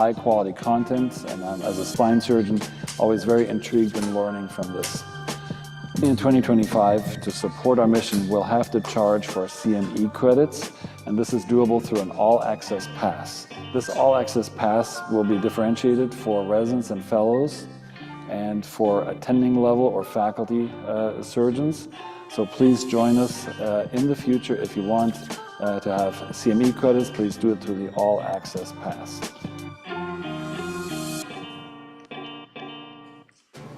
high quality content, and I'm, as a spine surgeon, always very intrigued in learning from this. In 2025, to support our mission, we'll have to charge for CME credits, and this is doable through an all-access pass. This all-access pass will be differentiated for residents and fellows and for attending level or faculty surgeons. So please join us in the future. If you want to have CME credits, please do it through the all-access pass.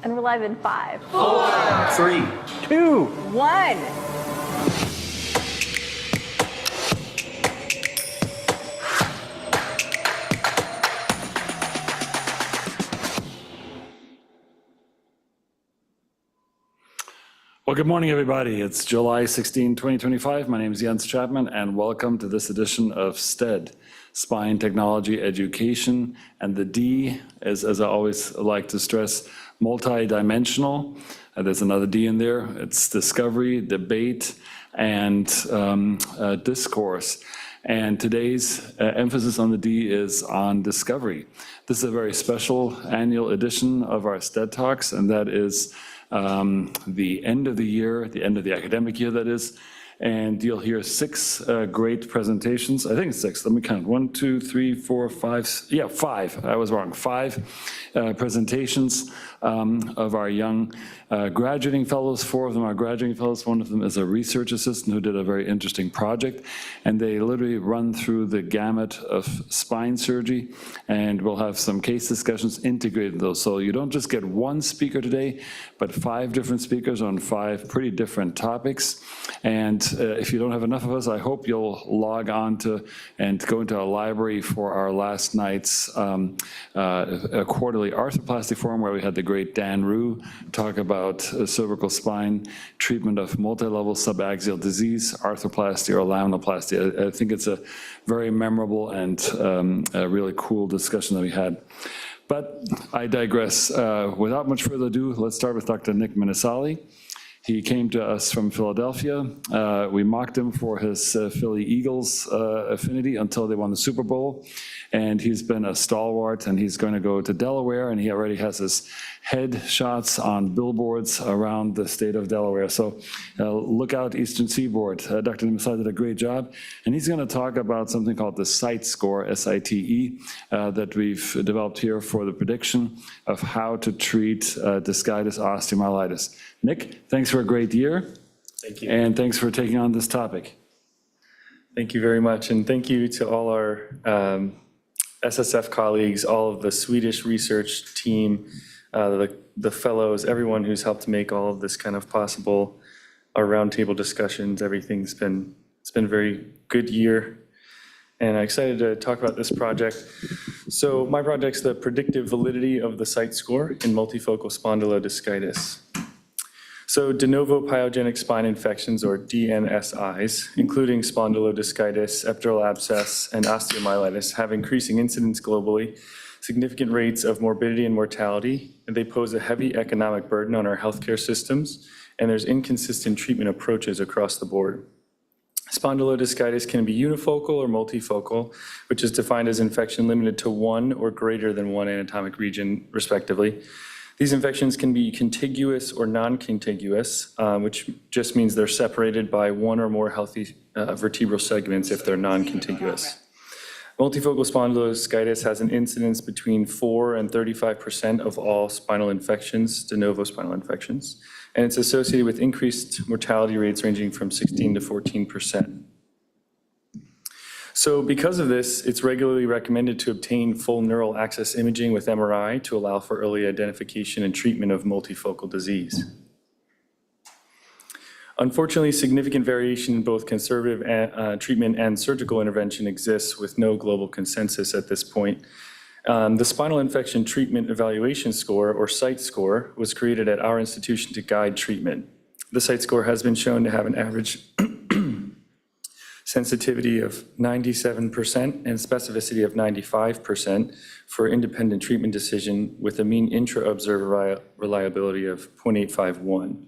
And we're live in 5, 4, 3, 2, 1. Well, good morning, everybody. It's July 16, 2025. My name is Jens Chapman, and welcome to this edition of STED, Spine Technology Education. And the D, as I always like to stress, multi-dimensional. There's another D in there. It's discovery, debate, and discourse. And today's emphasis on the D is on discovery. This is a very special annual edition of our STED Talks, and that is the end of the year, the end of the academic year, that is. And you'll hear 6 great presentations. I think it's 6. Let me count. 1, 2, 3, 4, 5. Yeah, 5. I was wrong. 5 presentations of our young graduating fellows. 4 of them are graduating fellows. 1 of them is a research assistant who did a very interesting project. And they literally run through the gamut of spine surgery. And we'll have some case discussions integrated in those. So you don't just get 1 speaker today, but 5 different speakers on 5 pretty different topics. And if you don't have enough of us, I hope you'll log on to and go into a library for our last night's quarterly arthroplasty forum, where we had the great Dan Rue talk about cervical spine treatment of multi-level subaxial disease, arthroplasty or laminoplasty. I think it's a very memorable and a really cool discussion that we had. But I digress. Without much further ado, let's start with Dr. Nick Minasali. He came to us from Philadelphia. We mocked him for his Philly Eagles affinity until they won the Super Bowl. And he's been a stalwart, and he's going to go to Delaware, and he already has his head shots on billboards around the state of Delaware. So look out, Eastern Seaboard. Dr. Minasali did a great job. And he's going to talk about something called the SITE score, S-I-T-E, that we've developed here for the prediction of how to treat discitis osteomyelitis. Nick, thanks for a great year. Thank you. And thanks for taking on this topic. Thank you very much. And thank you to all our SSF colleagues, all of the Swedish research team, the fellows, everyone who's helped make all of this kind of possible, our roundtable discussions, everything's been, it's been a very good year. And I'm excited to talk about this project. So my project's the predictive validity of the SITE score in multifocal spondylodiscitis. So de novo pyogenic spine infections, or DNSIs, including spondylodiscitis, epidural abscess, and osteomyelitis, have increasing incidence globally, significant rates of morbidity and mortality, and they pose a heavy economic burden on our healthcare systems, and there's inconsistent treatment approaches across the board. Spondylodiscitis can be unifocal or multifocal, which is defined as infection limited to 1 or greater than 1 anatomic region, respectively. These infections can be contiguous or non-contiguous, which just means they're separated by 1 or more healthy vertebral segments if they're non-contiguous. Multifocal spondylodiscitis has an incidence between 4 and 35% of all spinal infections, de novo spinal infections, and it's associated with increased mortality rates ranging from 16 to 14%. So because of this, it's regularly recommended to obtain full neural axis imaging with MRI to allow for early identification and treatment of multifocal disease. Unfortunately, significant variation in both conservative treatment and surgical intervention exists with no global consensus at this point. The Spinal Infection Treatment Evaluation Score, or SITE score, was created at our institution to guide treatment. The SITE score has been shown to have an average sensitivity of 97% and specificity of 95% for independent treatment decision with a mean intra-observer reliability of 0.851.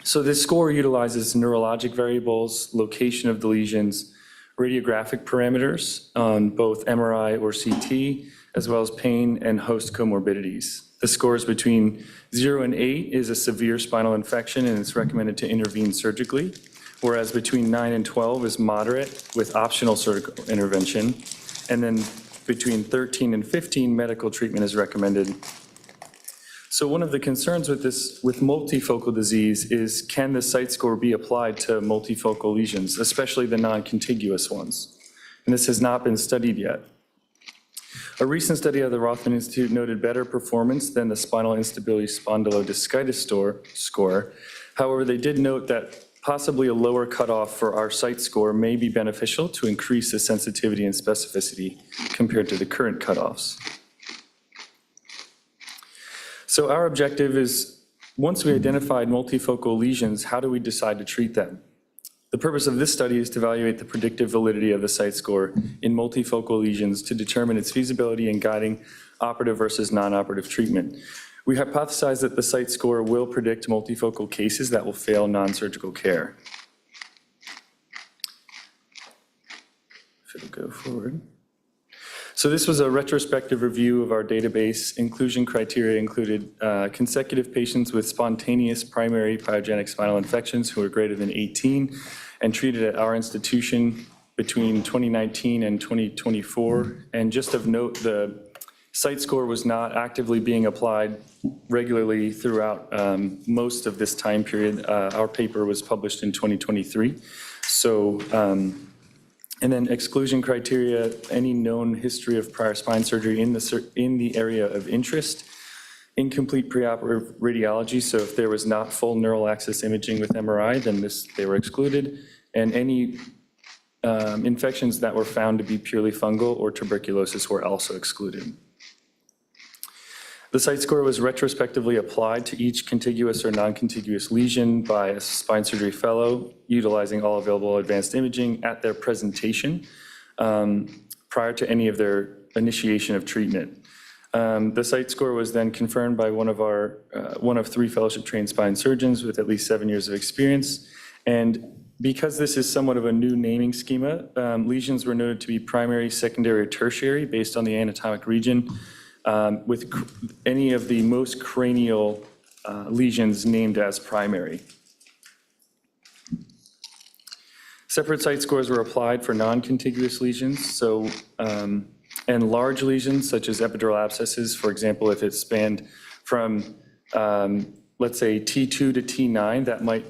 So this score utilizes neurologic variables, location of the lesions, radiographic parameters on both MRI or CT, as well as pain and host comorbidities. The scores between 0 and 8 is a severe spinal infection, and it's recommended to intervene surgically, whereas between 9 and 12 is moderate with optional surgical intervention, and then between 13 and 15, medical treatment is recommended. So one of the concerns with multifocal disease is, can the site score be applied to multifocal lesions, especially the non-contiguous ones? And this has not been studied yet. A recent study of the Rothman Institute noted better performance than the spinal instability spondylodiscitis score. However, they did note that possibly a lower cutoff for our site score may be beneficial to increase the sensitivity and specificity compared to the current cutoffs. So our objective is, once we identified multifocal lesions, how do we decide to treat them? The purpose of this study is to evaluate the predictive validity of the site score in multifocal lesions to determine its feasibility in guiding operative versus non-operative treatment. We hypothesize that the site score will predict multifocal cases that will fail non-surgical care. If it'll go forward. So this was a retrospective review of our database. Inclusion criteria included consecutive patients with spontaneous primary pyogenic spinal infections who were greater than 18 and treated at our institution between 2019 and 2024. And just of note, the site score was not actively being applied regularly throughout most of this time period. Our paper was published in 2023. So, and then exclusion criteria, any known history of prior spine surgery in the area of interest, incomplete preoperative radiology, so if there was not full neural axis imaging with MRI, then they were excluded, and any infections that were found to be purely fungal or tuberculosis were also excluded. The site score was retrospectively applied to each contiguous or non-contiguous lesion by a spine surgery fellow, utilizing all available advanced imaging at their presentation prior to any of their initiation of treatment. The site score was then confirmed by one of 3 fellowship-trained spine surgeons with at least 7 years of experience. And because this is somewhat of a new naming schema, lesions were noted to be primary, secondary, or tertiary based on the anatomic region, with any of the most cranial lesions named as primary. Separate site scores were applied for non-contiguous lesions, and large lesions such as epidural abscesses, for example, if it spanned from, let's say, T2 to T9, that might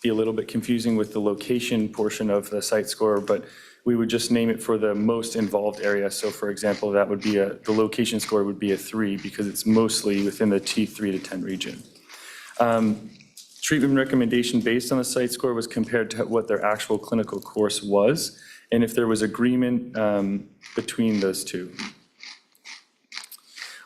be a little bit confusing with the location portion of the site score, but we would just name it for the most involved area. So for example, that would be the location score would be a 3 because it's mostly within the T3 to 10 region. Treatment recommendation based on the site score was compared to what their actual clinical course was, and if there was agreement between those two.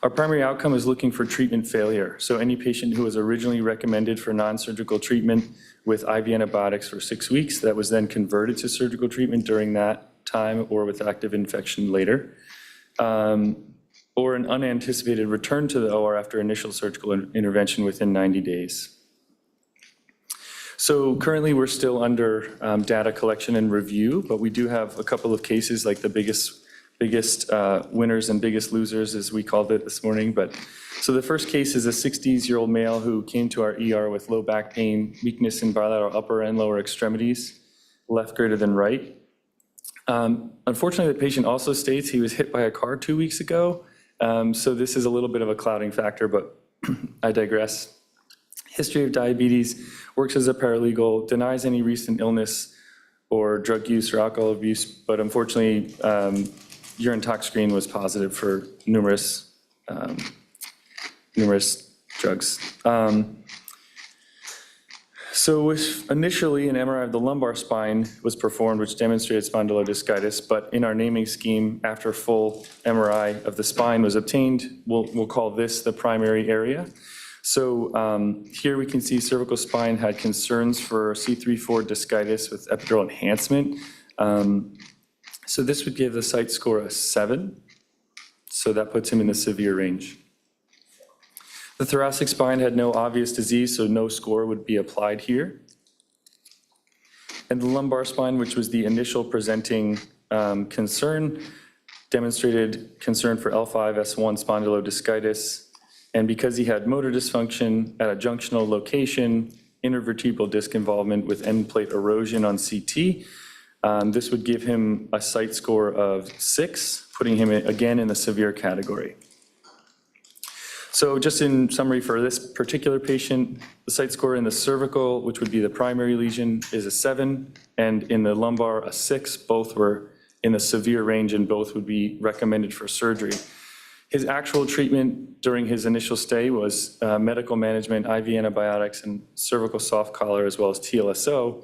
Our primary outcome is looking for treatment failure. So any patient who was originally recommended for non-surgical treatment with IV antibiotics for 6 weeks that was then converted to surgical treatment during that time or with active infection later, or an unanticipated return to the OR after initial surgical intervention within 90 days. So currently we're still under data collection and review, but we do have a couple of cases, like the biggest winners and biggest losers, as we called it this morning. But so the first case is a 60-year-old male who came to our ER with low back pain, weakness in bilateral upper and lower extremities, left greater than right. Unfortunately, the patient also states he was hit by a car 2 weeks ago. So this is a little bit of a clouding factor, but I digress. History of diabetes, works as a paralegal, denies any recent illness or drug use or alcohol abuse, but unfortunately, urine tox screen was positive for numerous drugs. So initially, an MRI of the lumbar spine was performed, which demonstrated spondylodiscitis, but in our naming scheme, after full MRI of the spine was obtained, we'll call this the primary area. So here we can see cervical spine had concerns for C3-4 discitis with epidural enhancement. So this would give the site score a 7. So that puts him in the severe range. The thoracic spine had no obvious disease, so no score would be applied here. And the lumbar spine, which was the initial presenting concern, demonstrated concern for L5-S1 spondylodiscitis. And because he had motor dysfunction at a junctional location, intervertebral disc involvement with end plate erosion on CT, this would give him a site score of 6, putting him again in the severe category. So just in summary for this particular patient, the site score in the cervical, which would be the primary lesion, is a 7, and in the lumbar, a 6. Both were in the severe range and both would be recommended for surgery. His actual treatment during his initial stay was medical management, IV antibiotics, and cervical soft collar, as well as TLSO.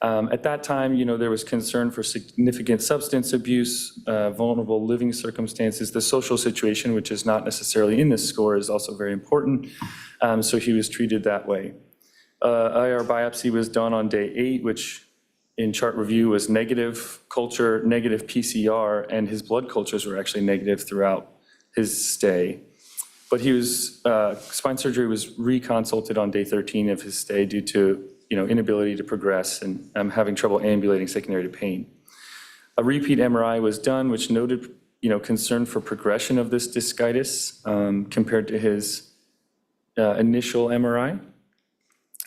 At that time, there was concern for significant substance abuse, vulnerable living circumstances. The social situation, which is not necessarily in this score, is also very important. So he was treated that way. IR biopsy was done on day 8, which in chart review was negative culture, negative PCR, and his blood cultures were actually negative throughout his stay. But spine surgery was reconsulted on day 13 of his stay due to inability to progress and having trouble ambulating secondary to pain. A repeat MRI was done, which noted, concern for progression of this discitis compared to his initial MRI.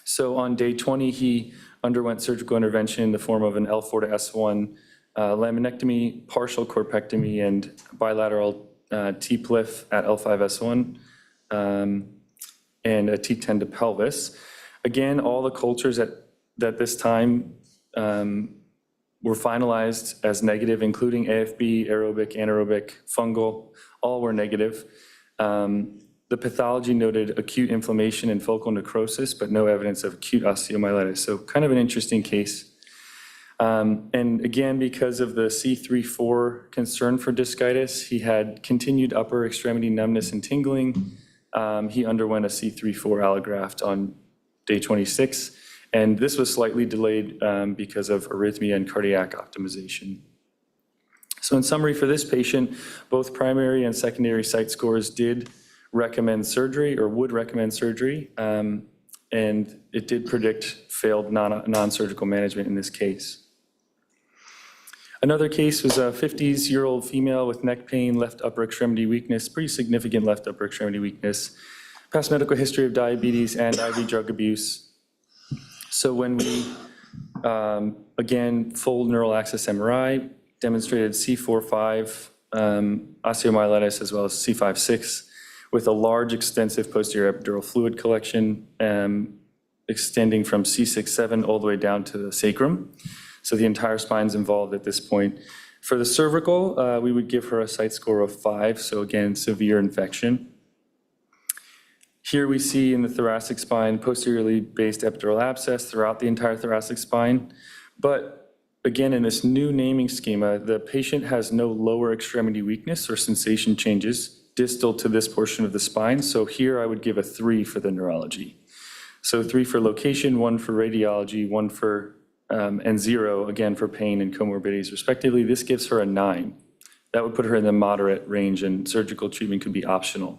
So on day 20, he underwent surgical intervention in the form of an L4 to S1 laminectomy, partial corpectomy, and bilateral T-PLIF at L5-S1, and a T10 to pelvis. Again, all the cultures at this time were finalized as negative, including AFB, aerobic, anaerobic, fungal, all were negative. The pathology noted acute inflammation and focal necrosis, but no evidence of acute osteomyelitis. So kind of an interesting case. And again, because of the C3-4 concern for discitis, he had continued upper extremity numbness and tingling. He underwent a C3-4 allograft on day 26, and this was slightly delayed because of arrhythmia and cardiac optimization. So in summary for this patient, both primary and secondary site scores did recommend surgery or would recommend surgery, and it did predict failed non-surgical management in this case. Another case was a 50-year-old female with neck pain, left upper extremity weakness, pretty significant left upper extremity weakness, past medical history of diabetes and IV drug abuse. So when we, again, full neural axis MRI demonstrated C4-5 osteomyelitis as well as C5-6 with a large extensive posterior epidural fluid collection extending from C6-7 all the way down to the sacrum. So the entire spine's involved at this point. For the cervical, we would give her a site score of 5, so again, severe infection. Here we see in the thoracic spine, posteriorly based epidural abscess throughout the entire thoracic spine. But again, in this new naming schema, the patient has no lower extremity weakness or sensation changes distal to this portion of the spine. So here I would give a 3 for the neurology. So 3 for location, 1 for radiology, 1 for, and 0 again for pain and comorbidities respectively. This gives her a 9. That would put her in the moderate range and surgical treatment could be optional.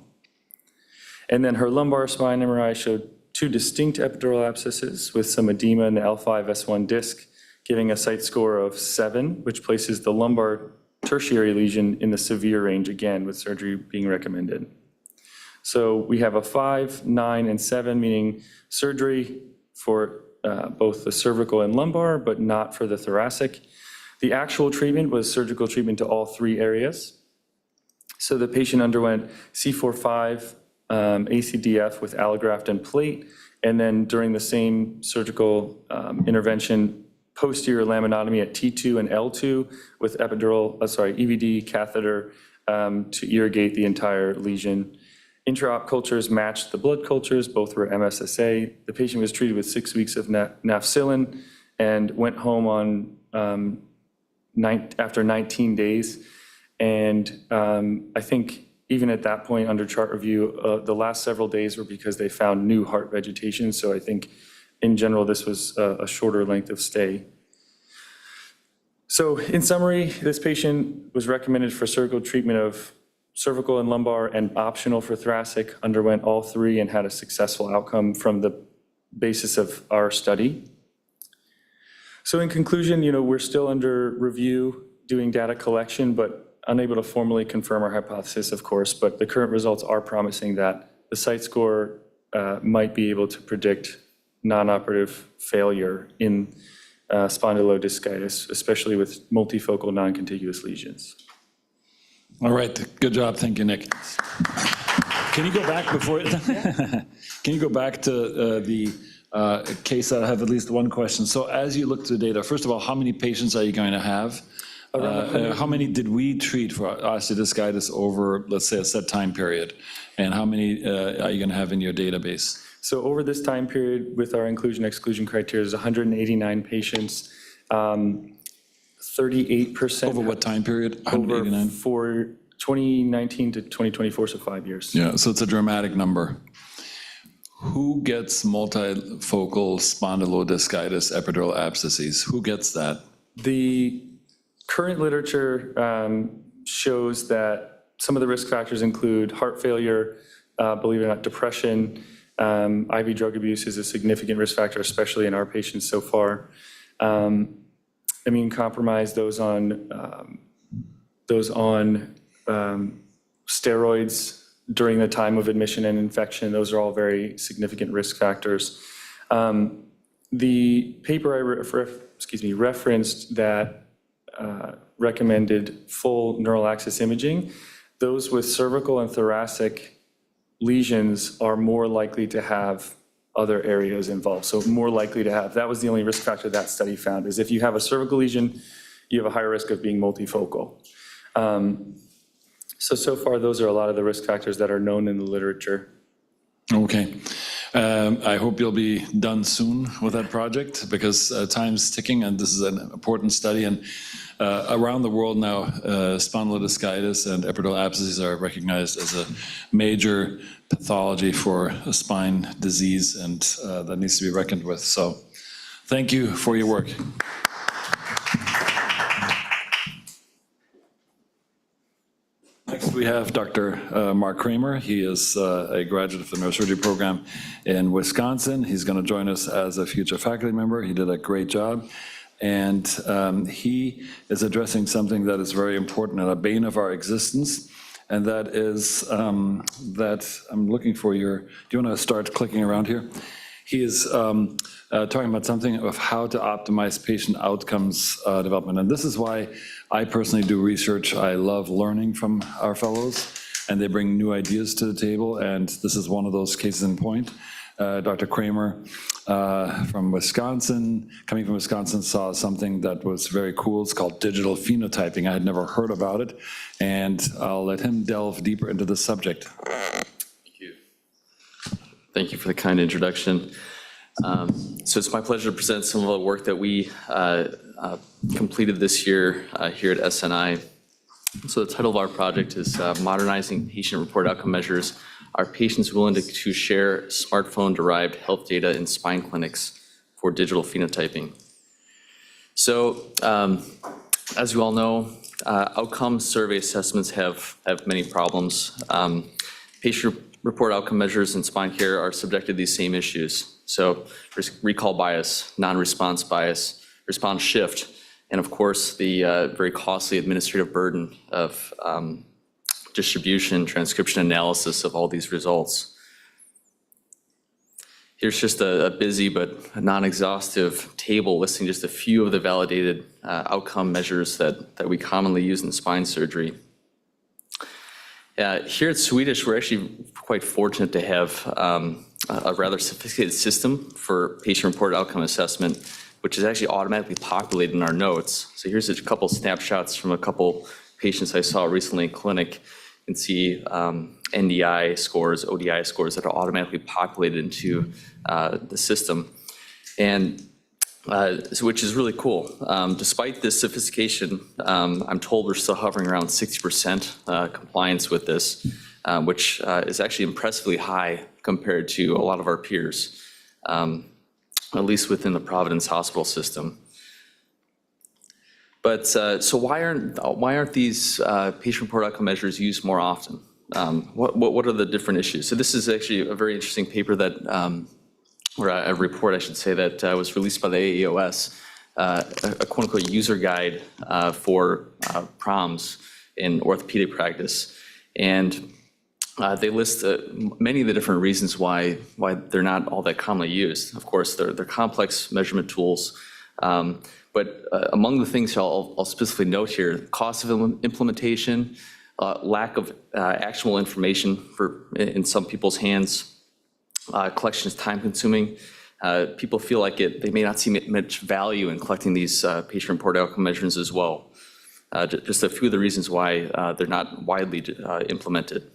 And then her lumbar spine MRI showed 2 distinct epidural abscesses with some edema in the L5-S1 disc, giving a site score of 7, which places the lumbar tertiary lesion in the severe range again, with surgery being recommended. So we have a 5, 9, and 7, meaning surgery for both the cervical and lumbar, but not for the thoracic. The actual treatment was surgical treatment to all 3 areas. So the patient underwent C4-5, ACDF with allograft and plate, and then during the same surgical intervention, posterior laminotomy at T2 and L2 with EVD catheter to irrigate the entire lesion. Intra-op cultures matched the blood cultures, both were MSSA. The patient was treated with 6 weeks of nafcillin and went home on after 19 days. And I think even at that point under chart review, the last several days were because they found new heart vegetation. So I think in general, this was a shorter length of stay. So in summary, this patient was recommended for surgical treatment of cervical and lumbar and optional for thoracic, underwent all 3 and had a successful outcome from the basis of our study. So in conclusion, we're still under review, doing data collection, but unable to formally confirm our hypothesis, of course. But the current results are promising that the site score might be able to predict non-operative failure in spondylodiscitis, especially with multifocal non-contiguous lesions. All right, good job. Thank you, Nick. Can you go back before? Can you go back to the case that I have at least one question? So as you look through the data, first of all, how many patients are you going to have? How many did we treat for osteodyskitis over, let's say, a set time period? And how many are you going to have in your database? So over this time period, with our inclusion-exclusion criteria, there's 189 patients, 38%. Over what time period? Over 189? for 2019 to 2024, so 5 years. Yeah, so it's a dramatic number. Who gets multifocal spondylodiscitis epidural abscesses? Who gets that? The current literature shows that some of the risk factors include heart failure, believe it or not, depression. IV drug abuse is a significant risk factor, especially in our patients so far. Immune compromise, those on steroids during the time of admission and infection, those are all very significant risk factors. The paper I referenced that recommended full neural axis imaging, those with cervical and thoracic lesions are more likely to have other areas involved. So more likely to have, that was the only risk factor that study found, is if you have a cervical lesion, you have a higher risk of being multifocal. So far, those are a lot of the risk factors that are known in the literature. Okay. I hope you'll be done soon with that project because time's ticking and this is an important study. And around the world now, spondylodiscitis and epidural abscesses are recognized as a major pathology for a spine disease, and that needs to be reckoned with. So thank you for your work. Next, we have Dr. Mark Kramer. He is a graduate of the neurosurgery program in Wisconsin. He's going to join us as a future faculty member. He did a great job. And he is addressing something that is very important and a bane of our existence. And that is that I'm looking for your, do you want to start clicking around here? He is talking about something of how to optimize patient outcomes development. And this is why I personally do research. I love learning from our fellows, and they bring new ideas to the table. And this is one of those cases in point. Dr. Kramer from Wisconsin, coming from Wisconsin, saw something that was very cool. It's called digital phenotyping. I had never heard about it, and I'll let him delve deeper into the subject. Thank you. Thank you for the kind introduction. So it's my pleasure to present some of the work that we completed this year here at SNI. So the title of our project is Modernizing Patient-Reported Outcome Measures. Are patients willing to share smartphone-derived health data in spine clinics for digital phenotyping? So as you all know, outcome survey assessments have many problems. Patient-reported outcome measures in spine care are subject to these same issues. So recall bias, non-response bias, response shift, and of course, the very costly administrative burden of distribution, transcription, analysis of all these results. Here's just a busy but non-exhaustive table listing just a few of the validated outcome measures that we commonly use in spine surgery. Here at Swedish, we're actually quite fortunate to have a rather sophisticated system for patient-reported outcome assessment, which is actually automatically populated in our notes. So here's a couple snapshots from a couple patients I saw recently in clinic. You can see NDI scores, ODI scores that are automatically populated into the system, and which is really cool. Despite this sophistication, I'm told we're still hovering around 60% compliance with this, which is actually impressively high compared to a lot of our peers, at least within the Providence hospital system. But so why aren't these patient-reported outcome measures used more often? What are the different issues? So this is actually a very interesting paper that, or a report, I should say, that was released by the AEOS a quote-unquote user guide for PROMs in orthopedic practice. And they list many of the different reasons why they're not all that commonly used. Of course, they're complex measurement tools. But among the things I'll specifically note here, cost of implementation, lack of actionable information in some people's hands, collection is time consuming. People feel like they may not see much value in collecting these patient-reported outcome measures as well. Just a few of the reasons why they're not widely implemented.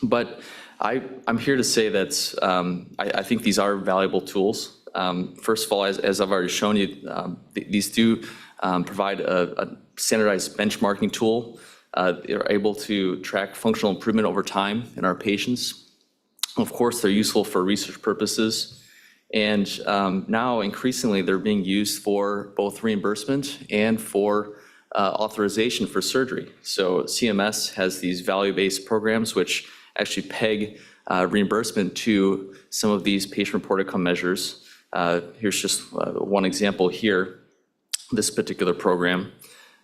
But I'm here to say that I think these are valuable tools. First of all, as I've already shown you, these do provide a standardized benchmarking tool. They're able to track functional improvement over time in our patients. Of course, they're useful for research purposes. And now, increasingly, they're being used for both reimbursement and for authorization for surgery. So CMS has these value-based programs which actually peg reimbursement to some of these patient-reported outcome measures. Here's just one example here, this particular program.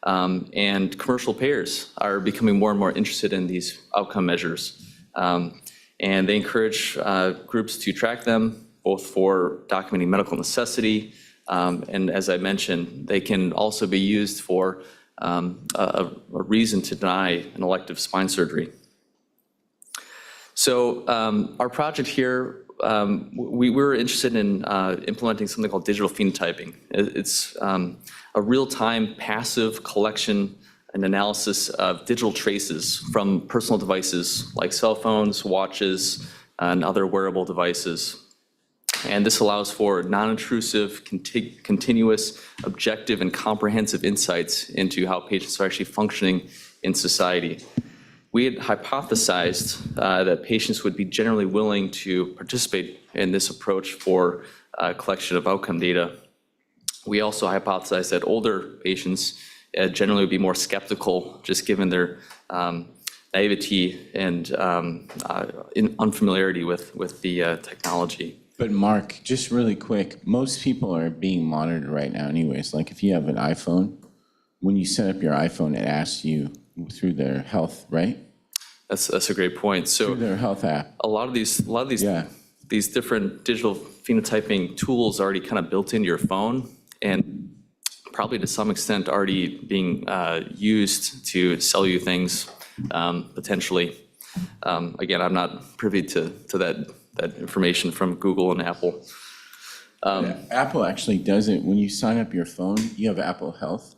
And commercial payers are becoming more and more interested in these outcome measures. And they encourage groups to track them, both for documenting medical necessity, and as I mentioned, they can also be used for a reason to deny an elective spine surgery. So our project here, we were interested in implementing something called digital phenotyping. It's a real-time passive collection and analysis of digital traces from personal devices like cell phones, watches, and other wearable devices. And this allows for non-intrusive, continuous, objective, and comprehensive insights into how patients are actually functioning in society. We had hypothesized that patients would be generally willing to participate in this approach for collection of outcome data. We also hypothesized that older patients generally would be more skeptical, just given their naivety and unfamiliarity with the technology. But Mark, just really quick, most people are being monitored right now anyways. Like if you have an iPhone, when you set up your iPhone, it asks you through their health, right? That's a great point. So Through their health app. a lot of these Yeah. these different digital phenotyping tools are already kind of built into your phone and probably to some extent already being used to sell you things potentially. Again, I'm not privy to that information from Google and Apple. Apple actually does it. When you sign up your phone, you have Apple Health.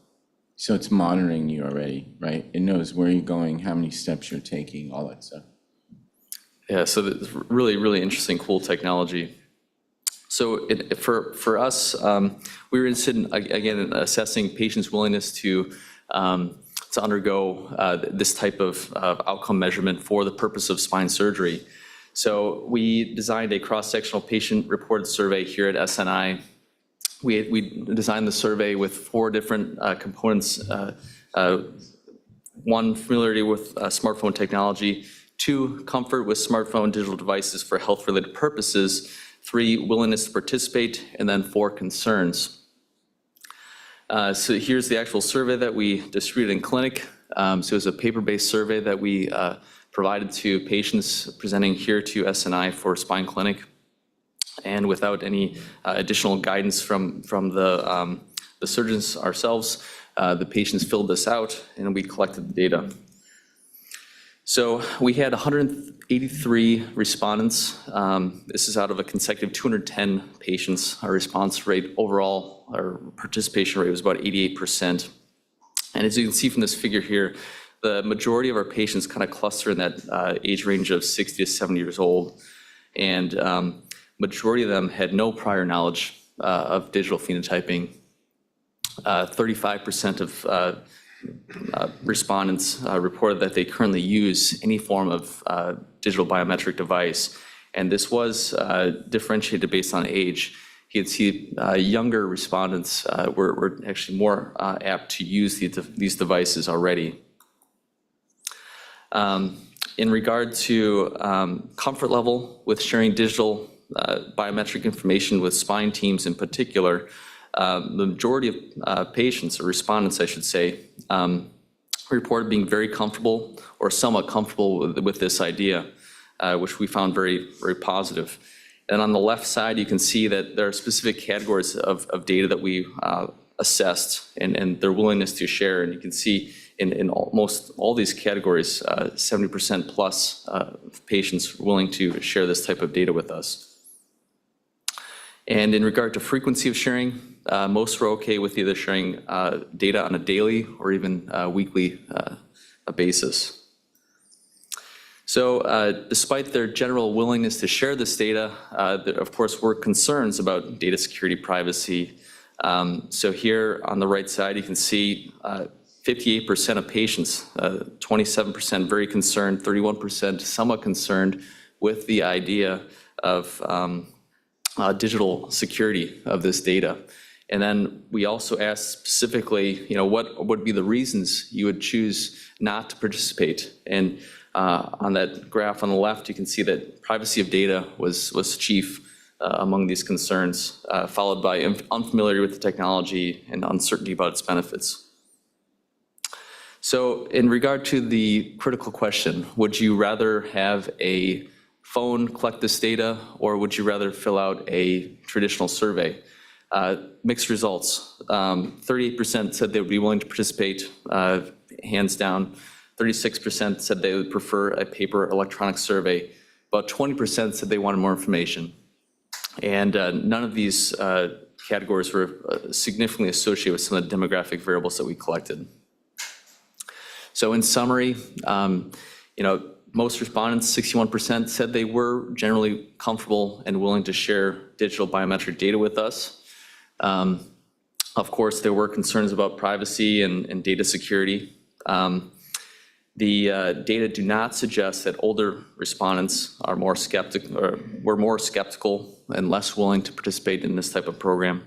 So it's monitoring you already, right? It knows where you're going, how many steps you're taking, all that stuff. Yeah, so it's really, really interesting, cool technology. So for us, we were interested in, again, in assessing patients' willingness to undergo this type of outcome measurement for the purpose of spine surgery. So we designed a cross-sectional patient-reported survey here at SNI. We designed the survey with 4 different components. 1, familiarity with smartphone technology. 2, comfort with smartphone digital devices for health-related purposes. 3, willingness to participate. And then 4, concerns. So here's the actual survey that we distributed in clinic. So it was a paper-based survey that we provided to patients presenting here to SNI for spine clinic. And without any additional guidance from the surgeons ourselves, the patients filled this out and we collected the data. So we had 183 respondents. This is out of a consecutive 210 patients. Our response rate overall, our participation rate was about 88%. And as you can see from this figure here, the majority of our patients kind of cluster in that age range of 60 to 70 years old. And majority of them had no prior knowledge of digital phenotyping. 35% of respondents reported that they currently use any form of digital biometric device. And this was differentiated based on age. You can see younger respondents were actually more apt to use these devices already. In regard to comfort level with sharing digital biometric information with spine teams in particular, the majority of patients, or respondents, I should say, reported being very comfortable or somewhat comfortable with this idea, which we found very, very positive. And on the left side, you can see that there are specific categories of data that we assessed and their willingness to share. And you can see in almost all these categories, 70% plus of patients willing to share this type of data with us. And in regard to frequency of sharing, most were okay with either sharing data on a daily or even weekly basis. So despite their general willingness to share this data, there of course were concerns about data security privacy. So here on the right side, you can see 58% of patients, 27% very concerned, 31% somewhat concerned with the idea of digital security of this data. And then we also asked specifically, what would be the reasons you would choose not to participate? And on that graph on the left, you can see that privacy of data was chief among these concerns, followed by unfamiliarity with the technology and uncertainty about its benefits. So in regard to the critical question, would you rather have a phone collect this data, or would you rather fill out a traditional survey? Mixed results. 38% said they would be willing to participate, hands down. 36% said they would prefer a paper electronic survey. About 20% said they wanted more information. And none of these categories were significantly associated with some of the demographic variables that we collected. So in summary, most respondents, 61%, said they were generally comfortable and willing to share digital biometric data with us. Of course, there were concerns about privacy and data security. The data do not suggest that older respondents are more skeptical, or were more skeptical and less willing to participate in this type of program.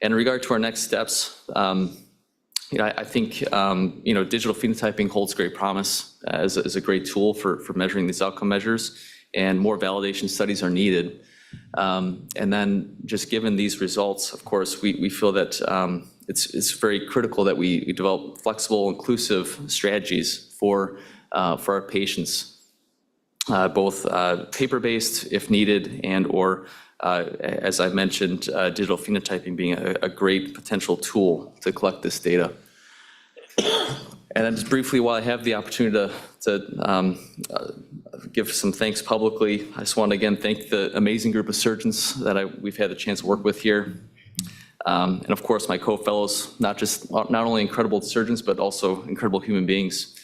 And in regard to our next steps, I think digital phenotyping holds great promise as a great tool for measuring these outcome measures, and more validation studies are needed. And then just given these results, of course, we feel that it's very critical that we develop flexible, inclusive strategies for our patients, both paper-based if needed, and or as I mentioned, digital phenotyping being a great potential tool to collect this data. And then just briefly, while I have the opportunity to give some thanks publicly, I just want to again thank the amazing group of surgeons that we've had the chance to work with here. And of course, my co-fellows, not only incredible surgeons, but also incredible human beings.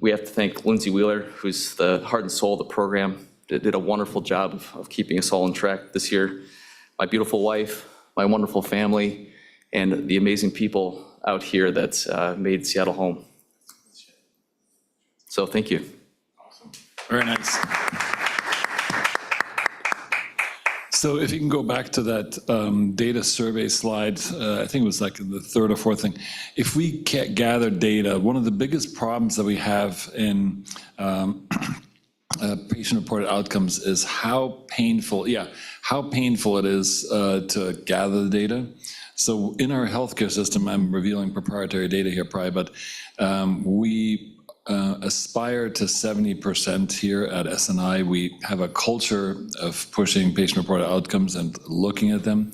We have to thank Lindsay Wheeler, who's the heart and soul of the program. Did a wonderful job of keeping us all on track this year. My beautiful wife, my wonderful family, and the amazing people out here that made Seattle home. So thank you. Awesome. Very nice. So if you can go back to that data survey slide, I think it was like the third or fourth thing. If we can't gather data, one of the biggest problems that we have in patient-reported outcomes is how painful it is to gather the data. So in our healthcare system, I'm revealing proprietary data here probably, but we aspire to 70% here at SNI. We have a culture of pushing patient-reported outcomes and looking at them,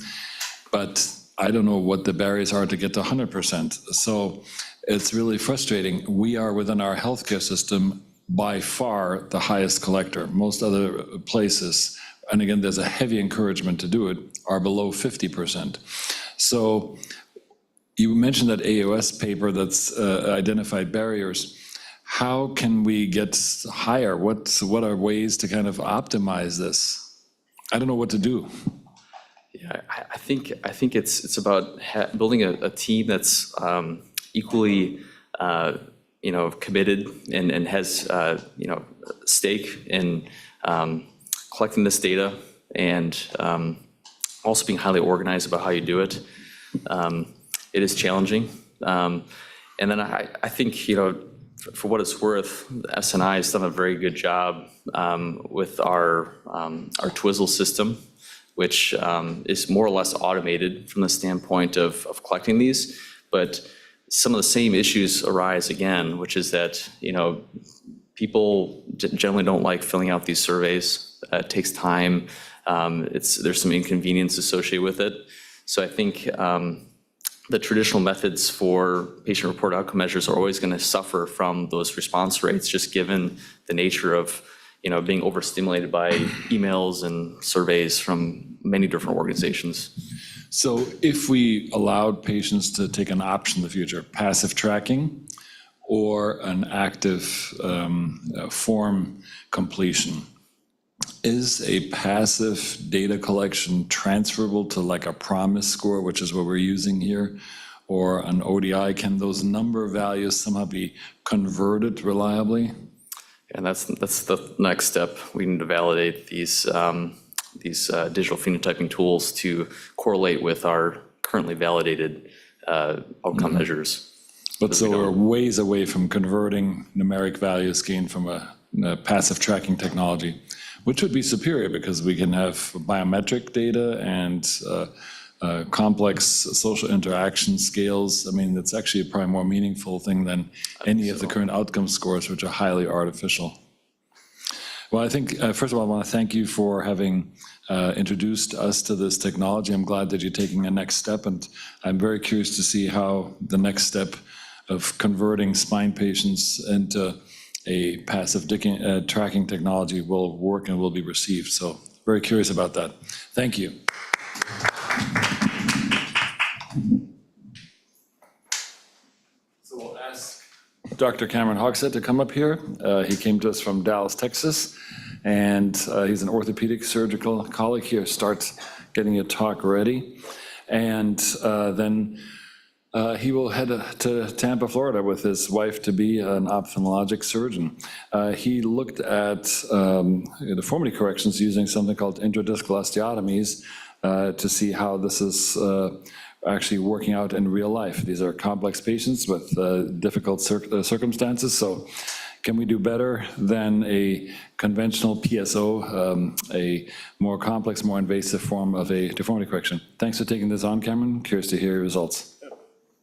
but I don't know what the barriers are to get to 100%. So it's really frustrating. We are within our healthcare system by far the highest collector. Most other places, and again, there's a heavy encouragement to do it, are below 50%. So you mentioned that AOS paper that's identified barriers. How can we get higher? What are ways to kind of optimize this? I don't know what to do. Yeah, I think it's about building a team that's equally committed and has stake in collecting this data, and also being highly organized about how you do it. It is challenging, and then I think for what it's worth, SNI has done a very good job with our Twizzle system, which is more or less automated from the standpoint of collecting these. But some of the same issues arise again, which is that, people generally don't like filling out these surveys. It takes time. There's some inconvenience associated with it. So I think the traditional methods for patient-reported outcome measures are always going to suffer from those response rates, just given the nature of being overstimulated by emails and surveys from many different organizations. So if we allowed patients to take an option in the future, passive tracking or an active form completion, is a passive data collection transferable to like a promise score, which is what we're using here, or an ODI? Can those number values somehow be converted reliably? And that's the next step. We need to validate these digital phenotyping tools to correlate with our currently validated outcome measures. But so we're ways away from converting numeric values gained from a passive tracking technology, which would be superior because we can have biometric data and complex social interaction scales. I mean, it's actually probably a more meaningful thing than any of the current outcome scores, which are highly artificial. Well, I think, first of all, I want to thank you for having introduced us to this technology. I'm glad that you're taking a next step, and I'm very curious to see how the next step of converting spine patients into a passive tracking technology will work and will be received. So very curious about that. Thank you. So we'll ask Dr. Cameron Hogshead to come up here. He came to us from Dallas, Texas, and he's an orthopedic surgical colleague here. Start getting a talk ready. And then he will head to Tampa, Florida with his wife-to-be, an ophthalmologic surgeon. He looked at deformity corrections using something called intradiscal osteotomies to see how this is actually working out in real life. These are complex patients with difficult circumstances. So can we do better than a conventional PSO, a more complex, more invasive form of a deformity correction? Thanks for taking this on, Cameron. Curious to hear your results.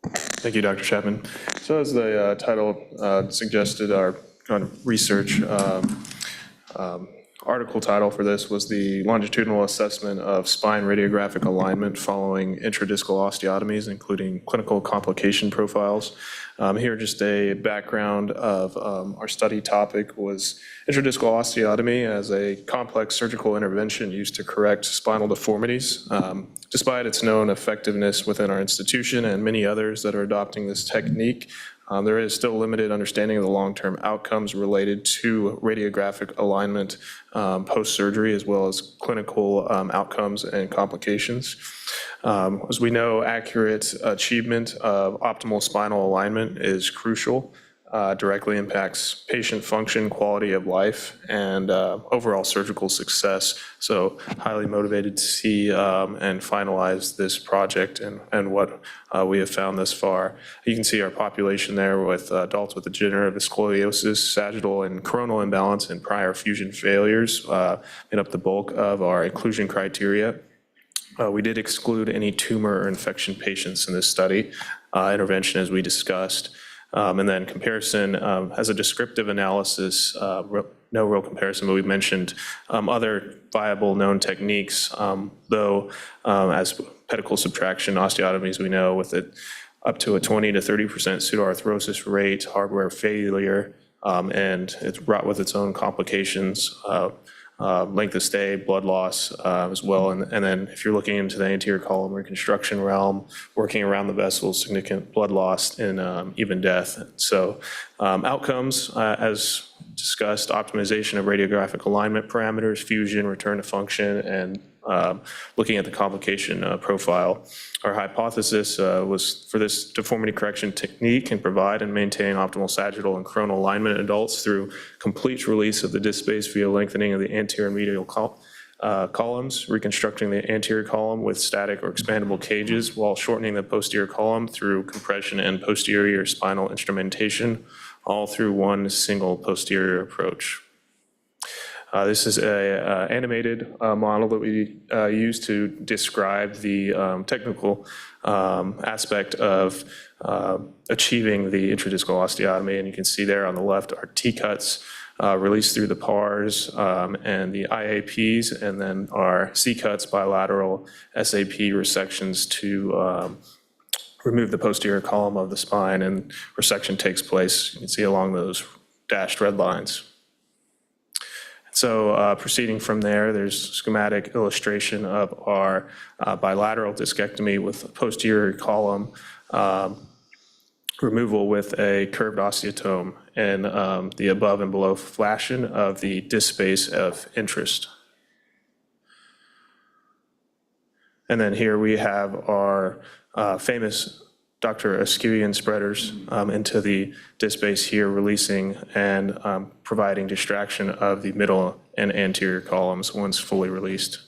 Thank you, Dr. Chapman. So as the title suggested, our kind of research article title for this was the longitudinal assessment of spine radiographic alignment following intradiscal osteotomies, including clinical complication profiles. Here, just a background of our study topic was intradiscal osteotomy as a complex surgical intervention used to correct spinal deformities. Despite its known effectiveness within our institution and many others that are adopting this technique, there is still limited understanding of the long-term outcomes related to radiographic alignment post-surgery, as well as clinical outcomes and complications. As we know, accurate achievement of optimal spinal alignment is crucial, directly impacts patient function, quality of life, and overall surgical success. So highly motivated to see and finalize this project and what we have found thus far. You can see our population there with adults with degenerative scoliosis, sagittal and coronal imbalance, and prior fusion failures made up the bulk of our inclusion criteria. We did exclude any tumor or infection patients in this study intervention, as we discussed. And then comparison as a descriptive analysis, no real comparison, but we mentioned other viable known techniques, though as pedicle subtraction osteotomies, we know with it up to a 20 to 30% pseudoarthrosis rate, hardware failure, and it's brought with its own complications, length of stay, blood loss as well. And then if you're looking into the anterior column reconstruction realm, working around the vessels, significant blood loss, and even death. So outcomes, as discussed, optimization of radiographic alignment parameters, fusion, return to function, and looking at the complication profile. Our hypothesis was for this deformity correction technique can provide and maintain optimal sagittal and coronal alignment in adults through complete release of the disc space via lengthening of the anterior and medial columns, reconstructing the anterior column with static or expandable cages while shortening the posterior column through compression and posterior spinal instrumentation, all through one single posterior approach. This is a animated model that we use to describe the technical aspect of achieving the intradiscal osteotomy. And you can see there on the left are T-cuts released through the pars and the IAPs, and then our C-cuts, bilateral SAP resections to remove the posterior column of the spine, and resection takes place. You can see along those dashed red lines. So proceeding from there, there's schematic illustration of our bilateral discectomy with posterior column removal with a curved osteotome and the above and below flash-in of the disc space of interest. And then here we have our famous Dr. Askewian spreaders into the disc space here, releasing and providing distraction of the middle and anterior columns once fully released.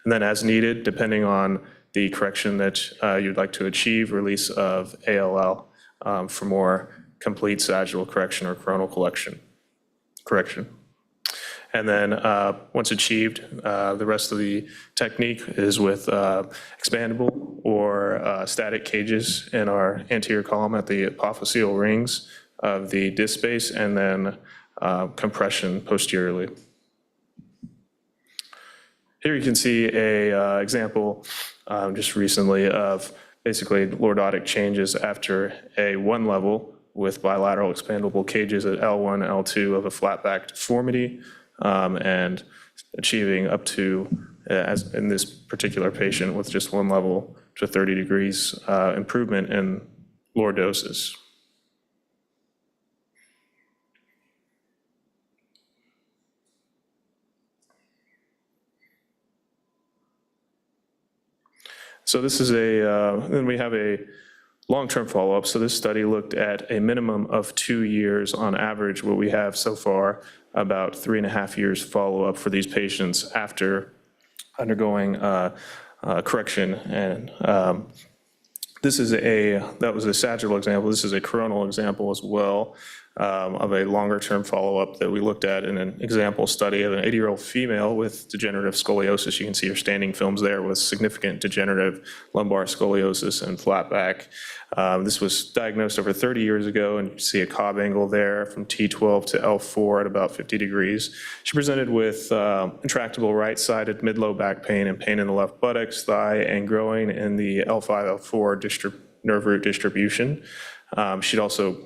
And then as needed, depending on the correction that you'd like to achieve, release of ALL for more complete sagittal correction or coronal correction. And then once achieved, the rest of the technique is with expandable or static cages in our anterior column at the apophyseal rings of the disc space, and then compression posteriorly. Here you can see a example just recently of basically lordotic changes after a one level with bilateral expandable cages at L1, L2 of a flat back deformity, and achieving up to, as in this particular patient with just one level, to 30 degrees improvement in lordosis. So this is then we have a long-term follow-up. So this study looked at a minimum of 2 years on average. What we have so far, about 3.5 years follow-up for these patients after undergoing correction. And that was a sagittal example. This is a coronal example as well of a longer-term follow-up that we looked at in an example study of an 80-year-old female with degenerative scoliosis. You can see her standing films there with significant degenerative lumbar scoliosis and flat back. This was diagnosed over 30 years ago, and you see a Cobb angle there from T12 to L4 at about 50 degrees. She presented with intractable right-sided mid-low back pain and pain in the left buttocks, thigh, and groin in the L5, L4 nerve root distribution. She'd also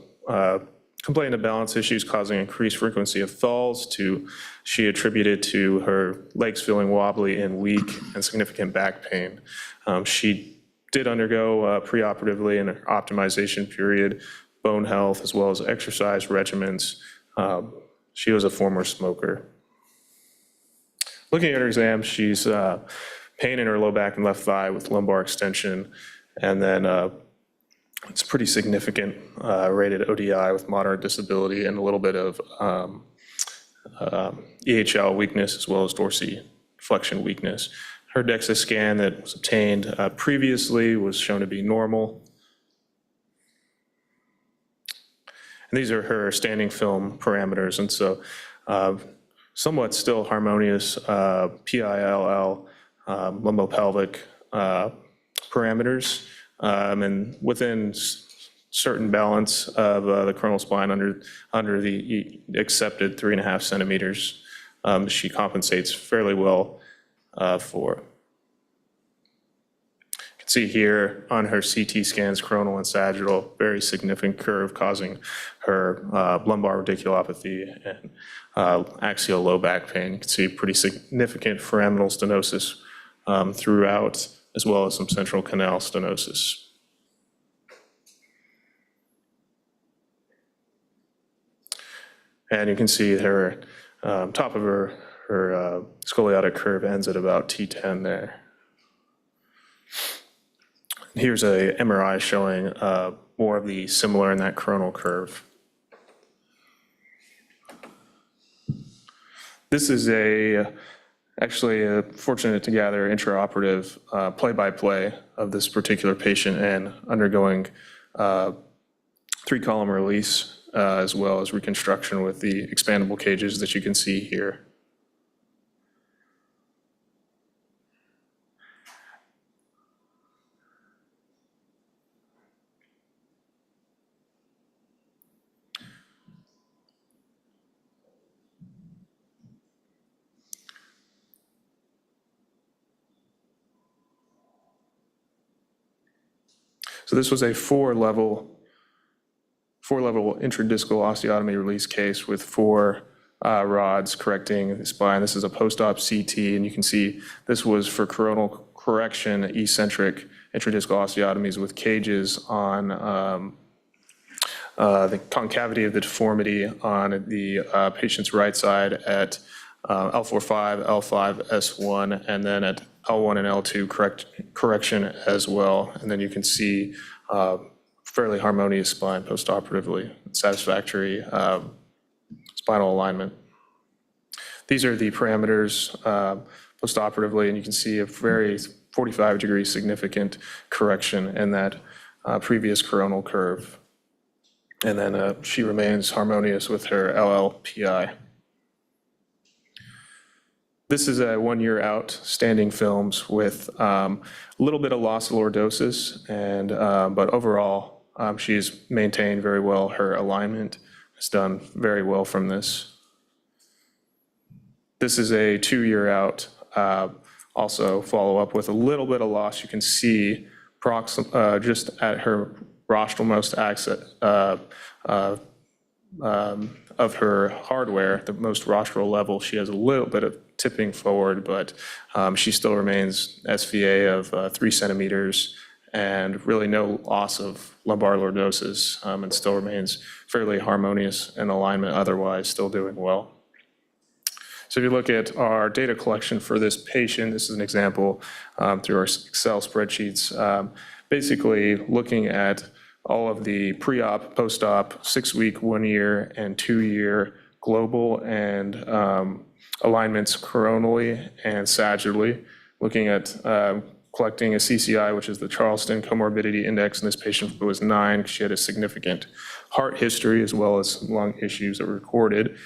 complained of balance issues causing increased frequency of falls she attributed to her legs feeling wobbly and weak and significant back pain. She did undergo preoperatively in an optimization period, bone health, as well as exercise regimens. She was a former smoker. Looking at her exam, she's pain in her low back and left thigh with lumbar extension, and then it's pretty significant rated ODI with moderate disability and a little bit of EHL weakness as well as dorsiflexion weakness. Her DEXA scan that was obtained previously was shown to be normal. And these are her standing film parameters, and so somewhat still harmonious PILL, lumbopelvic parameters. And within certain balance of the coronal spine under the accepted 3.5 centimeters, she compensates fairly well for. You can see here on her CT scans, coronal and sagittal, very significant curve causing her lumbar radiculopathy and axial low back pain. You can see pretty significant foraminal stenosis throughout, as well as some central canal stenosis. And you can see her top of her scoliotic curve ends at about T10 there. Here's a MRI showing more of the similar in that coronal curve. This is actually fortunate to gather intraoperative play-by-play of this particular patient and undergoing 3-column release as well as reconstruction with the expandable cages that you can see here. So this was a four-level intradiscal osteotomy release case with four rods correcting the spine. This is a post-op CT, and you can see this was for coronal correction, eccentric intradiscal osteotomies with cages on the concavity of the deformity on the patient's right side at L4-5, L5, S1, and then at L1 and L2 correction as well. And then you can see fairly harmonious spine postoperatively, satisfactory spinal alignment. These are the parameters postoperatively, and you can see a very 45-degree significant correction in that previous coronal curve. And then she remains harmonious with her LLPI. This is a 1 year out standing films with a little bit of loss of lordosis, and but overall she's maintained very well. Her alignment has done very well from this. This is a 2 year out, also follow up with a little bit of loss. You can see just at her rostralmost axis of her hardware, the most rostral level, she has a little bit of tipping forward, but she still remains SVA of 3 centimeters and really no loss of lumbar lordosis, and still remains fairly harmonious in alignment otherwise, still doing well. So if you look at our data collection for this patient, this is an example through our Excel spreadsheets, basically looking at all of the pre-op, post-op, 6-week, 1 year, and 2 year global and alignments coronally and sagittally, looking at collecting a CCI, which is the Charleston Comorbidity Index, and this patient was 9. She had a significant heart history as well as lung issues that were recorded.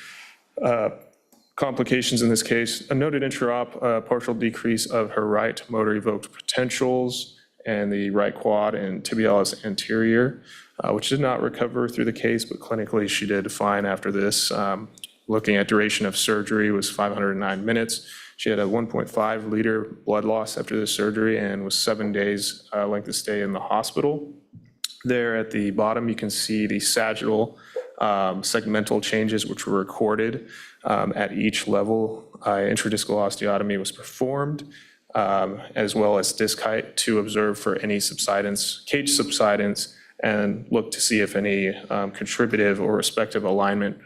Complications in this case, a noted intra-op partial decrease of her right motor evoked potentials and the right quad and tibialis anterior, which did not recover through the case, but clinically she did fine after this. Looking at duration of surgery was 509 minutes. She had a 1.5 liter blood loss after the surgery and was 7 days length of stay in the hospital. There at the bottom, you can see the sagittal segmental changes which were recorded at each level. Intradiscal osteotomy was performed, as well as disc height to observe for any subsidence, cage subsidence, and look to see if any contributive or respective alignment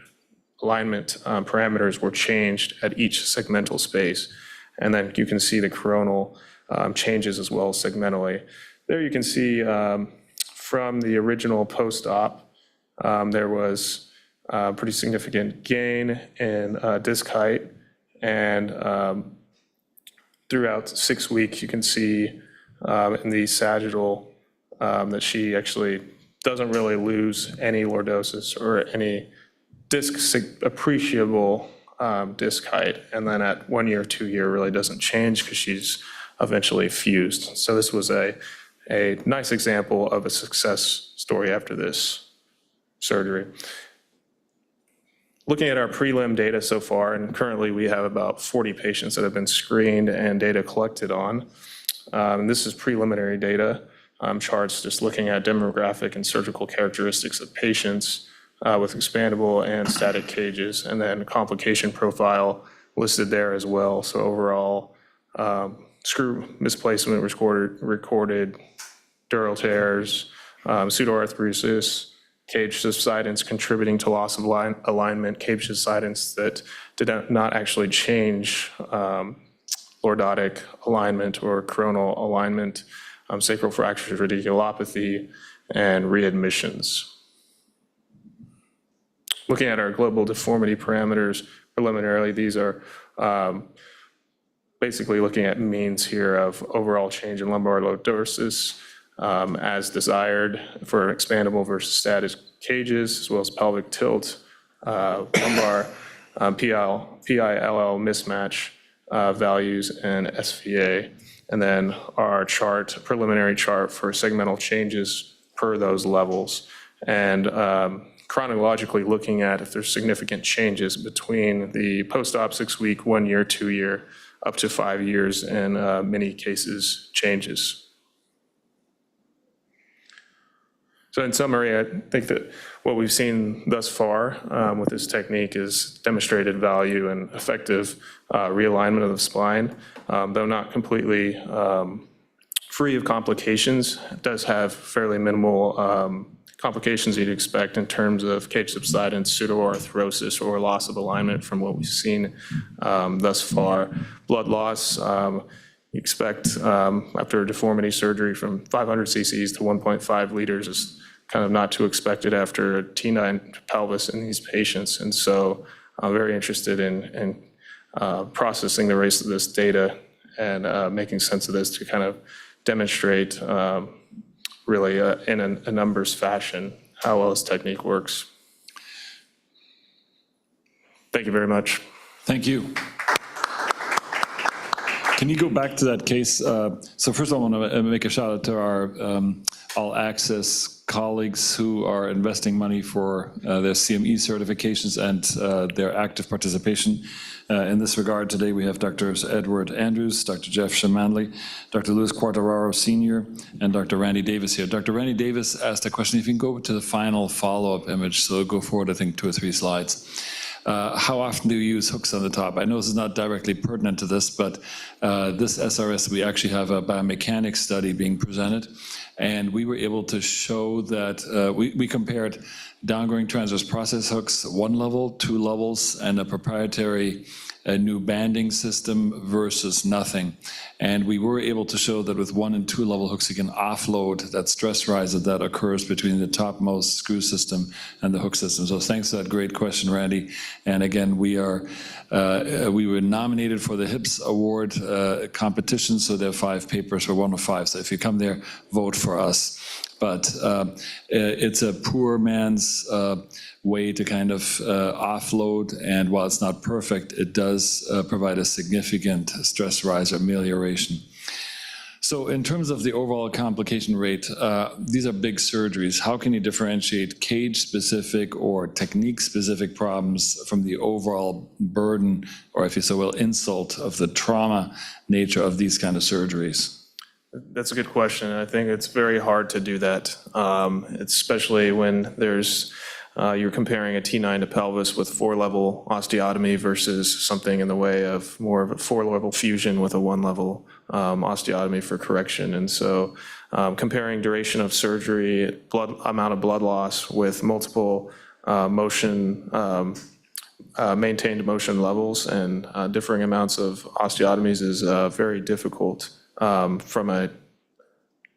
parameters were changed at each segmental space. And then you can see the coronal changes as well segmentally. There you can see from the original post-op, there was pretty significant gain in disc height, and throughout 6 weeks, you can see in the sagittal that she actually doesn't really lose any lordosis or any appreciable disc height. And then at 1 year, 2 year really doesn't change because she's eventually fused. So this was a nice example of a success story after this surgery. Looking at our prelim data so far, and currently we have about 40 patients that have been screened and data collected on. This is preliminary data, charts just looking at demographic and surgical characteristics of patients with expandable and static cages, and then complication profile listed there as well. So overall, screw misplacement recorded, dural tears, pseudoarthrosis, cage subsidence contributing to loss of alignment, cage subsidence that did not actually change lordotic alignment or coronal alignment, sacral fractures, radiculopathy, and readmissions. Looking at our global deformity parameters, preliminarily, these are basically looking at means here of overall change in lumbar lordosis as desired for expandable versus static cages, as well as pelvic tilt, lumbar PILL mismatch values, and SVA. And then our chart, preliminary chart for segmental changes per those levels. And chronologically looking at if there's significant changes between the post-op 6 week, 1 year, 2 year, up to 5 years, and many cases changes. So in summary, I think that what we've seen thus far with this technique is demonstrated value and effective realignment of the spine, though not completely free of complications. It does have fairly minimal complications you'd expect in terms of cage subsidence, pseudoarthrosis, or loss of alignment from what we've seen thus far. Blood loss, you expect after deformity surgery from 500 cc's to 1.5 liters is kind of not too expected after a T9 pelvis in these patients. And so I'm very interested in processing the rest of this data and making sense of this to kind of demonstrate really in a numbers fashion how well this technique works. Thank you very much. Thank you. Can you go back to that case? So first I want to make a shout out to our All Access colleagues who are investing money for their CME certifications and their active participation. In this regard, today we have Drs. Edward Andrews, Dr. Jeff Shamanley, Dr. Luis Quartararo Sr., and Dr. Randy Davis here. Dr. Randy Davis asked a question. If you can go to the final follow-up image, so go forward, I think, 2 or 3 slides. How often do you use hooks on the top? I know this is not directly pertinent to this, but this SRS, we actually have a biomechanics study being presented, and we were able to show that we compared downgrowing transverse process hooks, 1 level, 2 levels, and a proprietary new banding system versus nothing. And we were able to show that with 1 and 2 level hooks, you can offload that stress riser that occurs between the topmost screw system and the hook system. So thanks for that great question, Randy. And again, we were nominated for the HIPS Award competition, so there are 5 papers, we're 1 of 5. So if you come there, vote for us. But it's a poor man's way to kind of offload, and while it's not perfect, it does provide a significant stress riser amelioration. So in terms of the overall complication rate, these are big surgeries. How can you differentiate cage-specific or technique-specific problems from the overall burden, or if you so will, insult of the trauma nature of these kind of surgeries? That's a good question. I think it's very hard to do that, especially when you're comparing a T9 to pelvis with 4-level osteotomy versus something in the way of more of a 4-level fusion with a 1-level osteotomy for correction. And so comparing duration of surgery, amount of blood loss with multiple maintained motion levels and differing amounts of osteotomies is very difficult from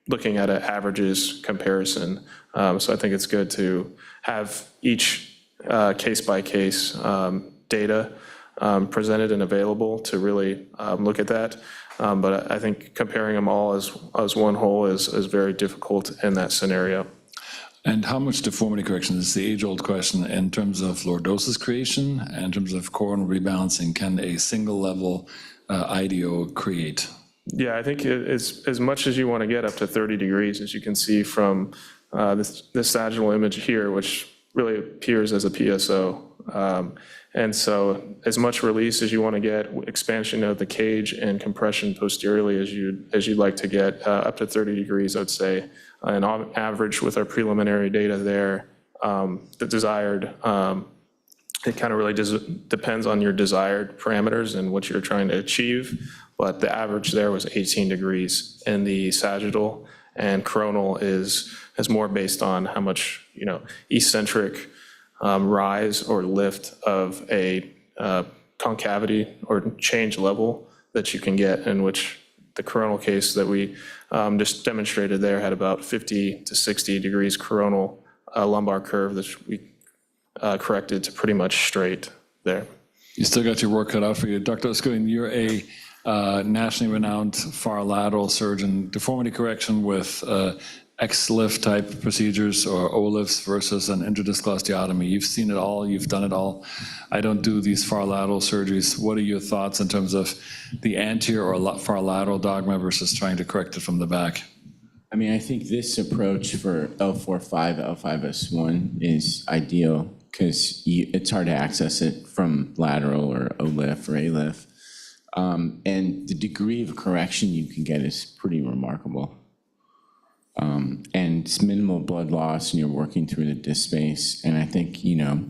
looking at an averages comparison. So I think it's good to have each case-by-case data presented and available to really look at that. But I think comparing them all as one whole is very difficult in that scenario. And how much deformity correction is the age-old question in terms of lordosis creation and in terms of coronal rebalancing? Can a single-level IDO create? Yeah, I think it's as much as you want to get up to 30 degrees, as you can see from this sagittal image here, which really appears as a PSO. And so as much release as you want to get, expansion of the cage and compression posteriorly as you'd like to get, up to 30 degrees, I'd say. And on average with our preliminary data there, the desired, it kind of really depends on your desired parameters and what you're trying to achieve. But the average there was 18 degrees in the sagittal, and coronal is more based on how much, eccentric rise or lift of a concavity or change level that you can get, in which the coronal case that we just demonstrated there had about 50 to 60 degrees coronal lumbar curve that we corrected to pretty much straight there. You still got your work cut out for you. Dr. Osgood, you're a nationally renowned far lateral surgeon. Deformity correction with X-lift type procedures or O-lifts versus an intradiscal osteotomy. You've seen it all, you've done it all. I don't do these far lateral surgeries. What are your thoughts in terms of the anterior or far lateral dogma versus trying to correct it from the back? I mean, I think this approach for L4-5, L5S1 is ideal because it's hard to access it from lateral or O-lift or A-lift. And the degree of correction you can get is pretty remarkable. And it's minimal blood loss, and you're working through the disc space. And I think, you know,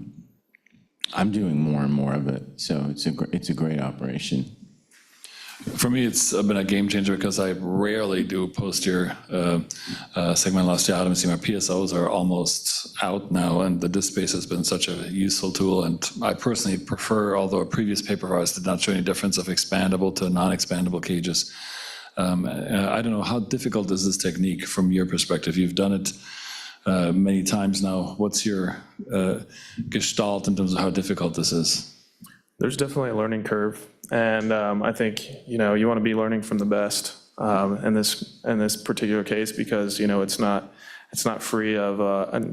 I'm doing more and more of it. So it's a great operation. For me, it's been a game changer because I rarely do posterior segmental osteotomy. See, my PSOs are almost out now, and the disc space has been such a useful tool. And I personally prefer, although a previous paper of ours did not show any difference of expandable to non-expandable cages. I don't know, how difficult is this technique from your perspective? You've done it many times now. What's your gestalt in terms of how difficult this is? There's definitely a learning curve, and I think, you know, you want to be learning from the best in this particular case, because, you know, it's not free of,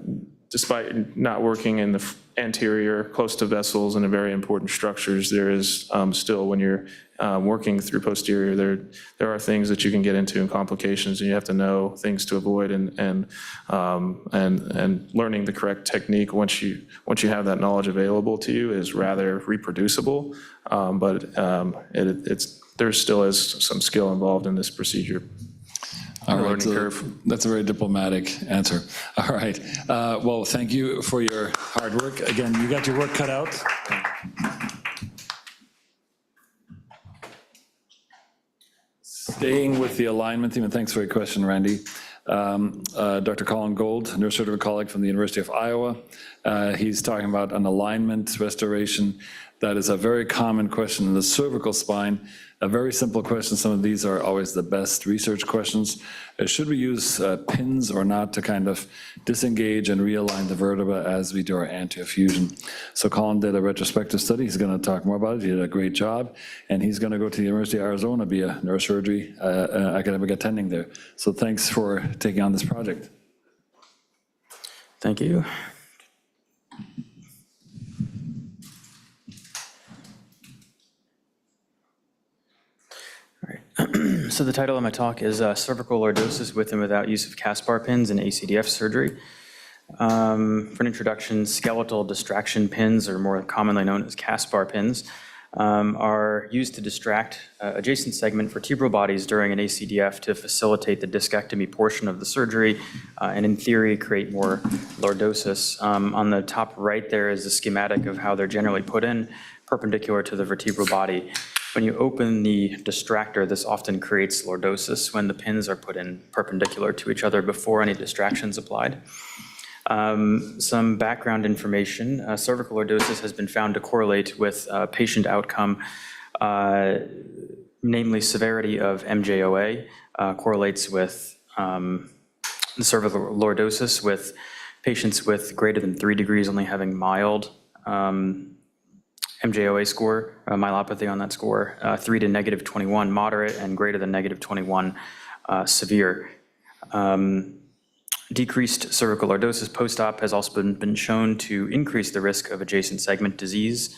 despite not working in the anterior, close to vessels and very important structures, there is still, when you're working through posterior, there are things that you can get into and complications, and you have to know things to avoid, and learning the correct technique once you have that knowledge available to you is rather reproducible, but there still is some skill involved in this procedure. All right, so that's a very diplomatic answer. All right, well, thank you for your hard work. Again, you got your work cut out. Staying with the alignment theme, and thanks for your question, Randy. Dr. Colin Gold, neurosurgical colleague from the University of Iowa. He's talking about an alignment restoration. That is a very common question in the cervical spine. A very simple question. Some of these are always the best research questions. Should we use pins or not to kind of disengage and realign the vertebra as we do our anti-fusion? So Colin did a retrospective study. He's going to talk more about it. He did a great job. And he's going to go to the University of Arizona, be a neurosurgery academic attending there. So thanks for taking on this project. Thank you. So the title of my talk is Cervical Lordosis with and Without Use of Caspar Pins in ACDF Surgery. For an introduction, skeletal distraction pins, or more commonly known as Caspar pins, are used to distract adjacent segment vertebral bodies during an ACDF to facilitate the discectomy portion of the surgery and, in theory, create more lordosis. On the top right there is a schematic of how they're generally put in, perpendicular to the vertebral body. When you open the distractor, this often creates lordosis when the pins are put in perpendicular to each other before any distractions applied. Some background information. Cervical lordosis has been found to correlate with patient outcome, namely severity of MJOA correlates with the cervical lordosis, with patients with greater than 3 degrees only having mild MJOA score, myelopathy on that score, 3 to negative 21 moderate, and greater than negative 21 severe. Decreased cervical lordosis post-op has also been shown to increase the risk of adjacent segment disease.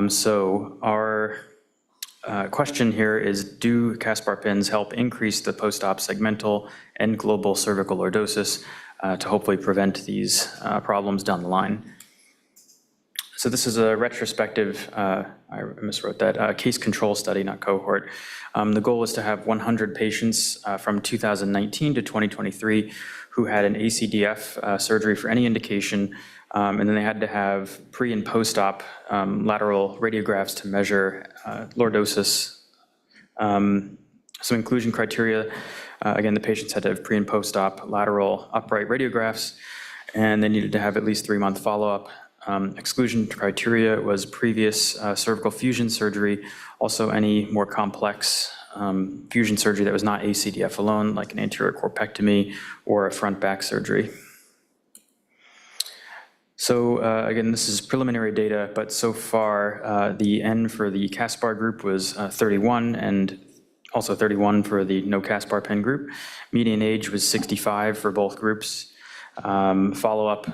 So our question here is, do Caspar pins help increase the post-op segmental and global cervical lordosis to hopefully prevent these problems down the line? So this is a retrospective, I miswrote that, case control study, not cohort. The goal is to have 100 patients from 2019 to 2023 who had an ACDF surgery for any indication, and then they had to have pre and post-op lateral radiographs to measure lordosis. Some inclusion criteria, again, the patients had to have pre and post-op lateral upright radiographs, and they needed to have at least 3-month follow-up. Exclusion criteria was previous cervical fusion surgery, also any more complex fusion surgery that was not ACDF alone, like an anterior corpectomy or a front back surgery. So again, this is preliminary data, but so far the N for the Caspar group was 31, and also 31 for the no Caspar pin group. Median age was 65 for both groups. Follow-up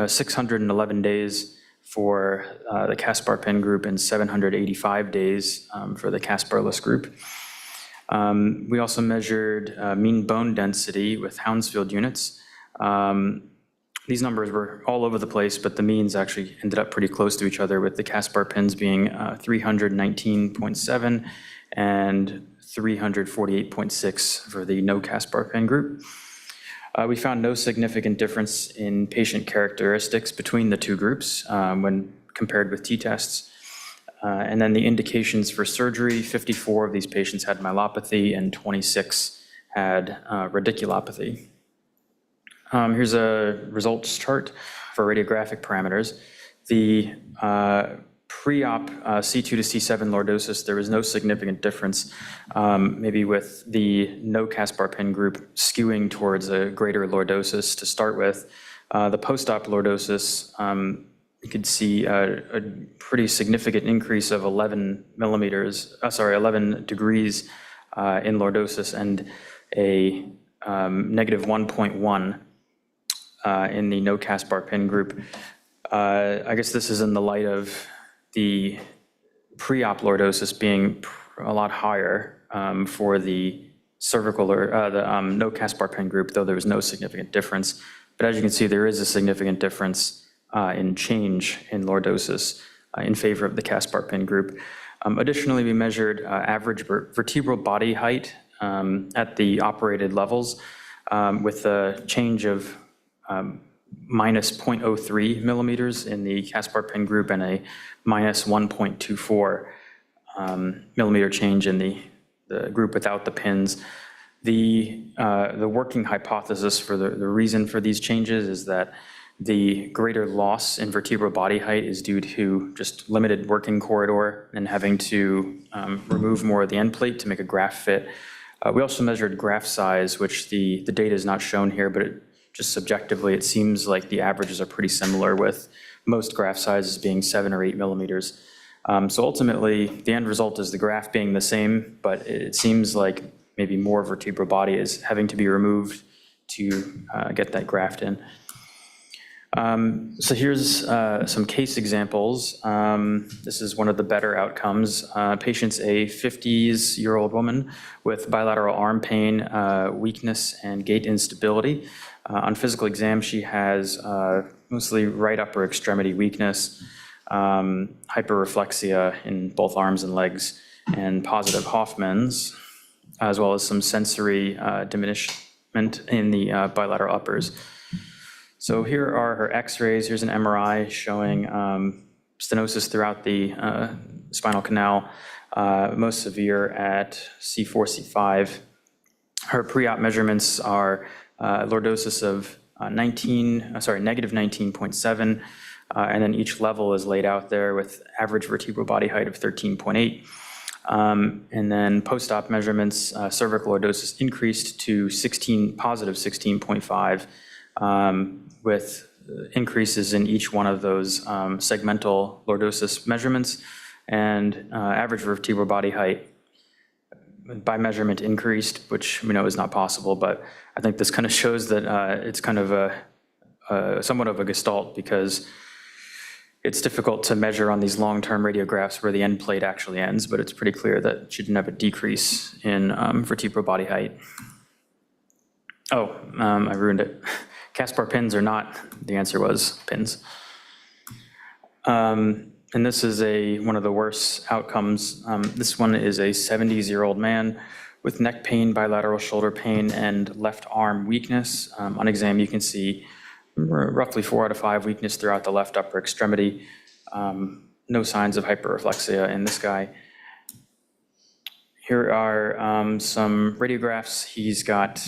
611 days for the Caspar pin group and 785 days for the Casparless group. We also measured mean bone density with Hounsfield units. These numbers were all over the place, but the means actually ended up pretty close to each other, with the Caspar pins being 319.7 and 348.6 for the no Caspar pin group. We found no significant difference in patient characteristics between the two groups when compared with t-tests. And then the indications for surgery, 54 of these patients had myelopathy and 26 had radiculopathy. Here's a results chart for radiographic parameters. The pre-op C2 to C7 lordosis, there was no significant difference, maybe with the no Caspar pin group skewing towards a greater lordosis to start with. The post-op lordosis, you could see a pretty significant increase of 11 degrees in lordosis and a negative 1.1 in the no Caspar pin group. I guess this is in the light of the pre-op lordosis being a lot higher for the cervical or the no Caspar pin group, though there was no significant difference. But as you can see, there is a significant difference in change in lordosis in favor of the Caspar pin group. Additionally, we measured average vertebral body height at the operated levels with a change of minus 0.03 millimeters in the Caspar pin group and a minus 1.24 millimeter change in the group without the pins. The working hypothesis for the reason for these changes is that the greater loss in vertebral body height is due to just limited working corridor and having to remove more of the end plate to make a graft fit. We also measured graft size, which the data is not shown here, but just subjectively, it seems like the averages are pretty similar, with most graft sizes being 7 or 8 millimeters. So ultimately, the end result is the graft being the same, but it seems like maybe more vertebral body is having to be removed to get that graft in. So here's some case examples. This is one of the better outcomes. Patient's a 50-year-old woman with bilateral arm pain, weakness, and gait instability. On physical exam, she has mostly right upper extremity weakness, hyperreflexia in both arms and legs, and positive Hoffman's, as well as some sensory diminishment in the bilateral uppers. So here are her x-rays. Here's an MRI showing stenosis throughout the spinal canal, most severe at C4, C5. Her pre-op measurements are lordosis of negative 19.7, and then each level is laid out there with average vertebral body height of 13.8. And then post-op measurements, cervical lordosis increased to positive 16.5, with increases in each one of those segmental lordosis measurements, and average vertebral body height by measurement increased, which we know is not possible, but I think this kind of shows that it's kind of somewhat of a gestalt, because it's difficult to measure on these long-term radiographs where the end plate actually ends, but it's pretty clear that she didn't have a decrease in vertebral body height. Oh, I ruined it. Caspar pins or not? The answer was pins. And this is one of the worst outcomes. This one is a 70-year-old man with neck pain, bilateral shoulder pain, and left arm weakness. On exam, you can see roughly 4 out of 5 weakness throughout the left upper extremity. No signs of hyperreflexia in this guy. Here are some radiographs. He's got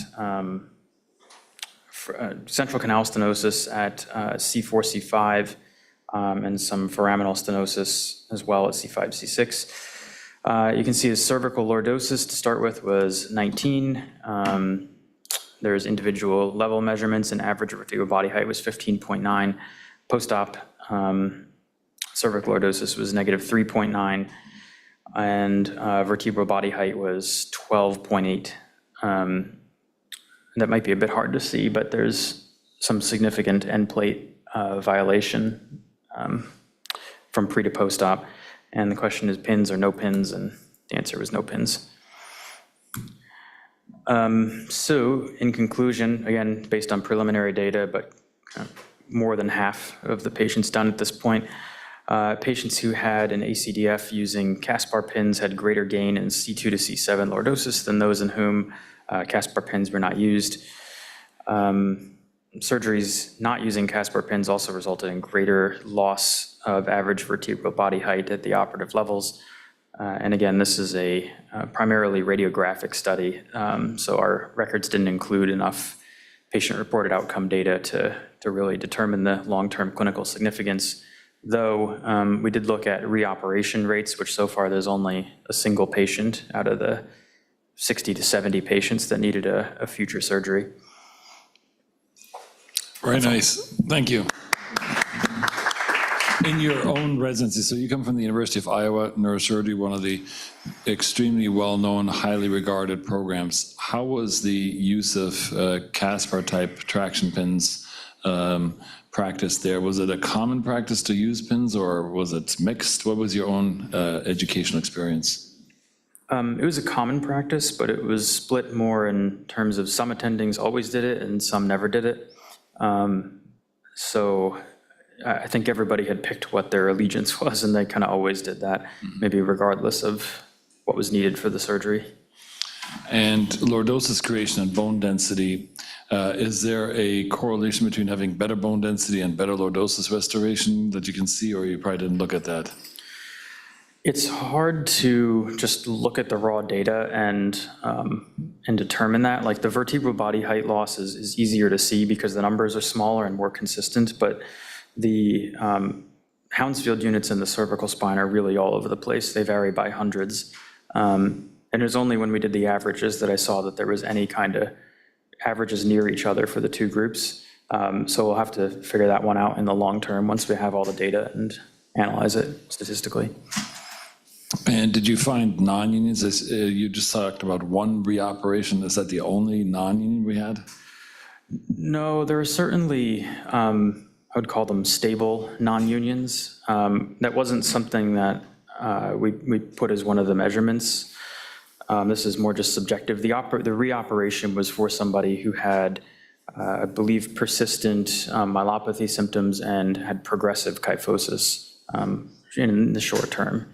central canal stenosis at C4, C5, and some foraminal stenosis as well at C5, C6. You can see his cervical lordosis to start with was 19. There's individual level measurements, and average vertebral body height was 15.9. Post-op cervical lordosis was negative 3.9, and vertebral body height was 12.8. That might be a bit hard to see, but there's some significant end plate violation from pre to post-op. And the question is pins or no pins, and the answer was no pins. So in conclusion, again, based on preliminary data, but more than half of the patients done at this point, patients who had an ACDF using Caspar pins had greater gain in C2 to C7 lordosis than those in whom Caspar pins were not used. Surgeries not using Caspar pins also resulted in greater loss of average vertebral body height at the operative levels. And again, this is a primarily radiographic study, so our records didn't include enough patient-reported outcome data to really determine the long-term clinical significance, though we did look at reoperation rates, which so far there's only a single patient out of the 60 to 70 patients that needed a future surgery. Very nice. Thank you. In your own residency, so you come from the University of Iowa Neurosurgery, one of the extremely well-known, highly regarded programs. How was the use of Caspar-type traction pins practiced there? Was it a common practice to use pins, or was it mixed? What was your own educational experience? It was a common practice, but it was split more in terms of some attendings always did it and some never did it. So I think everybody had picked what their allegiance was, and they kind of always did that, maybe regardless of what was needed for the surgery. And lordosis creation and bone density, is there a correlation between having better bone density and better lordosis restoration that you can see, or you probably didn't look at that? It's hard to just look at the raw data and determine that. Like the vertebral body height loss is easier to see because the numbers are smaller and more consistent, but the Hounsfield units in the cervical spine are really all over the place. They vary by hundreds. And it was only when we did the averages that I saw that there was any kind of averages near each other for the two groups. So we'll have to figure that one out in the long term once we have all the data and analyze it statistically. And did you find non-unions? You just talked about one reoperation. Is that the only non-union we had? No, there are certainly, I would call them stable non-unions. That wasn't something that we put as one of the measurements. This is more just subjective. The reoperation was for somebody who had, I believe, persistent myelopathy symptoms and had progressive kyphosis in the short term.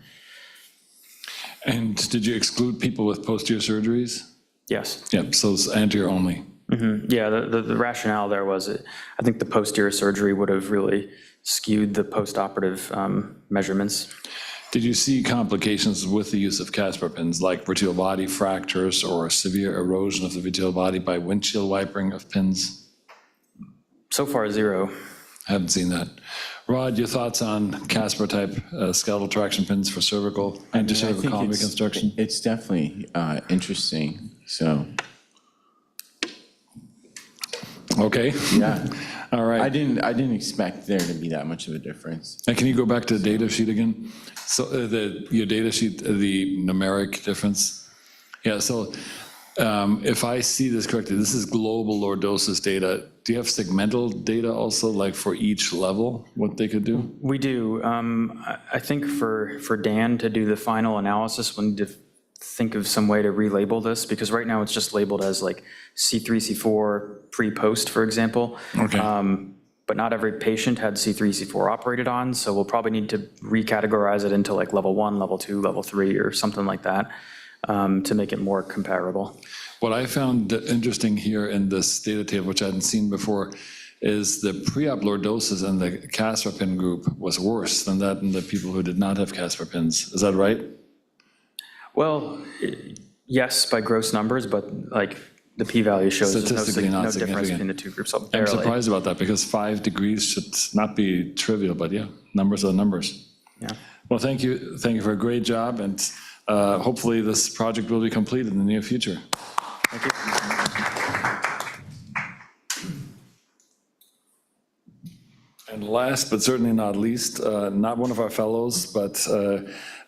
And did you exclude people with posterior surgeries? Yes. Yep, so it's anterior only. Yeah, the rationale there was, I think the posterior surgery would have really skewed the postoperative measurements. Did you see complications with the use of Caspar pins, like vertebral body fractures or severe erosion of the vertebral body by windshield wiping of pins? So far, zero. Haven't seen that. Rod, your thoughts on Caspar-type skeletal traction pins for cervical and cervical column reconstruction? It's definitely interesting, so. Okay. Yeah. All right. I didn't expect there to be that much of a difference. And can you go back to the data sheet again? So your data sheet, the numeric difference? Yeah, so if I see this correctly, this is global lordosis data. Do you have segmental data also, like for each level, what they could do? We do. I think for Dan to do the final analysis, we'll need to think of some way to relabel this, because right now it's just labeled as like C3, C4 pre-post, for example. Okay. But not every patient had C3, C4 operated on, so we'll probably need to recategorize it into like level 1, level 2, level 3, or something like that to make it more comparable. What I found interesting here in this data table, which I hadn't seen before, is the pre-op lordosis in the Caspar pin group was worse than that in the people who did not have Caspar pins. Is that right? Well, yes, by gross numbers, but like the p-value shows there's Statistically not no difference significant. between the two groups. I'm surprised about that, because 5 degrees should not be trivial, but yeah, numbers are numbers. Yeah. Well, thank you for a great job, and hopefully this project will be completed in the near future. Thank you. And last, but certainly not least, not one of our fellows, but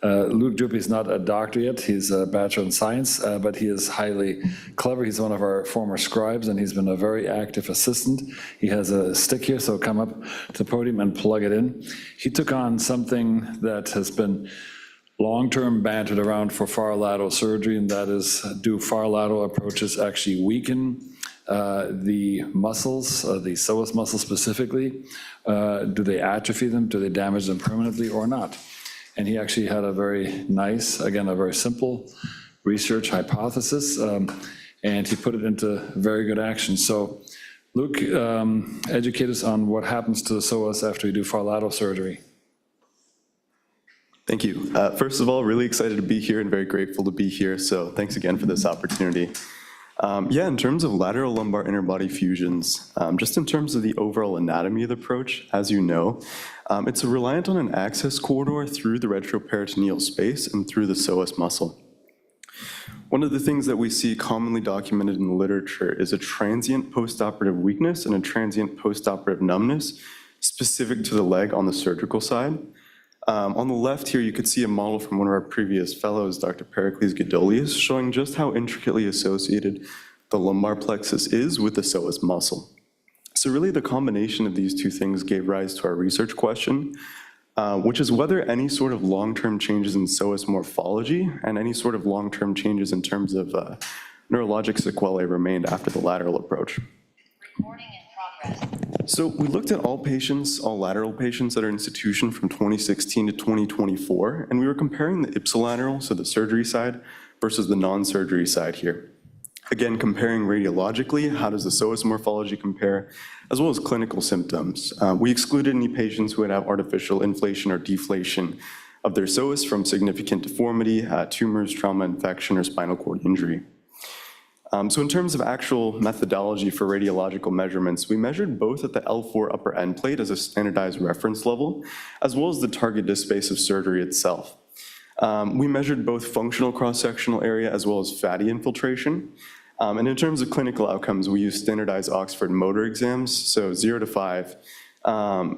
Luke Juppy is not a doctor yet. He's a Bachelor in Science, but he is highly clever. He's one of our former scribes, and he's been a very active assistant. He has a stick here, so come up to the podium and plug it in. He took on something that has been long-term bantered around for far lateral surgery, and that is, do far lateral approaches actually weaken the muscles, the psoas muscles specifically? Do they atrophy them? Do they damage them permanently or not? And he actually had a very nice, again, a very simple research hypothesis, and he put it into very good action. So Luke, educate us on what happens to the psoas after you do far lateral surgery. Thank you. First of all, really excited to be here and very grateful to be here. So thanks again for this opportunity. Yeah, in terms of lateral lumbar interbody fusions, just in terms of the overall anatomy of the approach, as you know, it's reliant on an access corridor through the retroperitoneal space and through the psoas muscle. One of the things that we see commonly documented in the literature is a transient postoperative weakness and a transient postoperative numbness specific to the leg on the surgical side. On the left here, you could see a model from one of our previous fellows, Dr. Pericles Gedolius, showing just how intricately associated the lumbar plexus is with the psoas muscle. So really the combination of these two things gave rise to our research question, which is whether any sort of long-term changes in psoas morphology and any sort of long-term changes in terms of neurologic sequelae remained after the lateral approach. Recording in progress. So we looked at all patients, all lateral patients at our institution from 2016 to 2024, and we were comparing the ipsilateral, so the surgery side, versus the non-surgery side here. Again, comparing radiologically, how does the psoas morphology compare, as well as clinical symptoms. We excluded any patients who would have artificial inflation or deflation of their psoas from significant deformity, tumors, trauma, infection, or spinal cord injury. So in terms of actual methodology for radiological measurements, we measured both at the L4 upper end plate as a standardized reference level, as well as the target disc space of surgery itself. We measured both functional cross-sectional area as well as fatty infiltration. And in terms of clinical outcomes, we used standardized Oxford motor exams, so 0 to 5,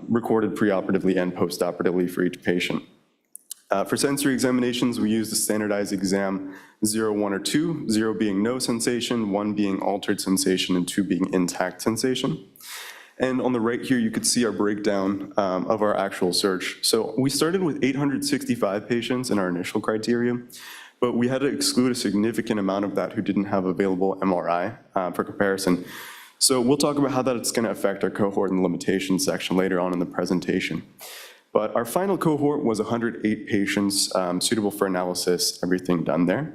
recorded preoperatively and postoperatively for each patient. For sensory examinations, we used the standardized exam 0, 1, or 2, 0 being no sensation, 1 being altered sensation, and 2 being intact sensation. And on the right here, you could see our breakdown of our actual search. So we started with 865 patients in our initial criteria, but we had to exclude a significant amount of that who didn't have available MRI for comparison. So we'll talk about how that's going to affect our cohort in the limitations section later on in the presentation. But our final cohort was 108 patients suitable for analysis, everything done there.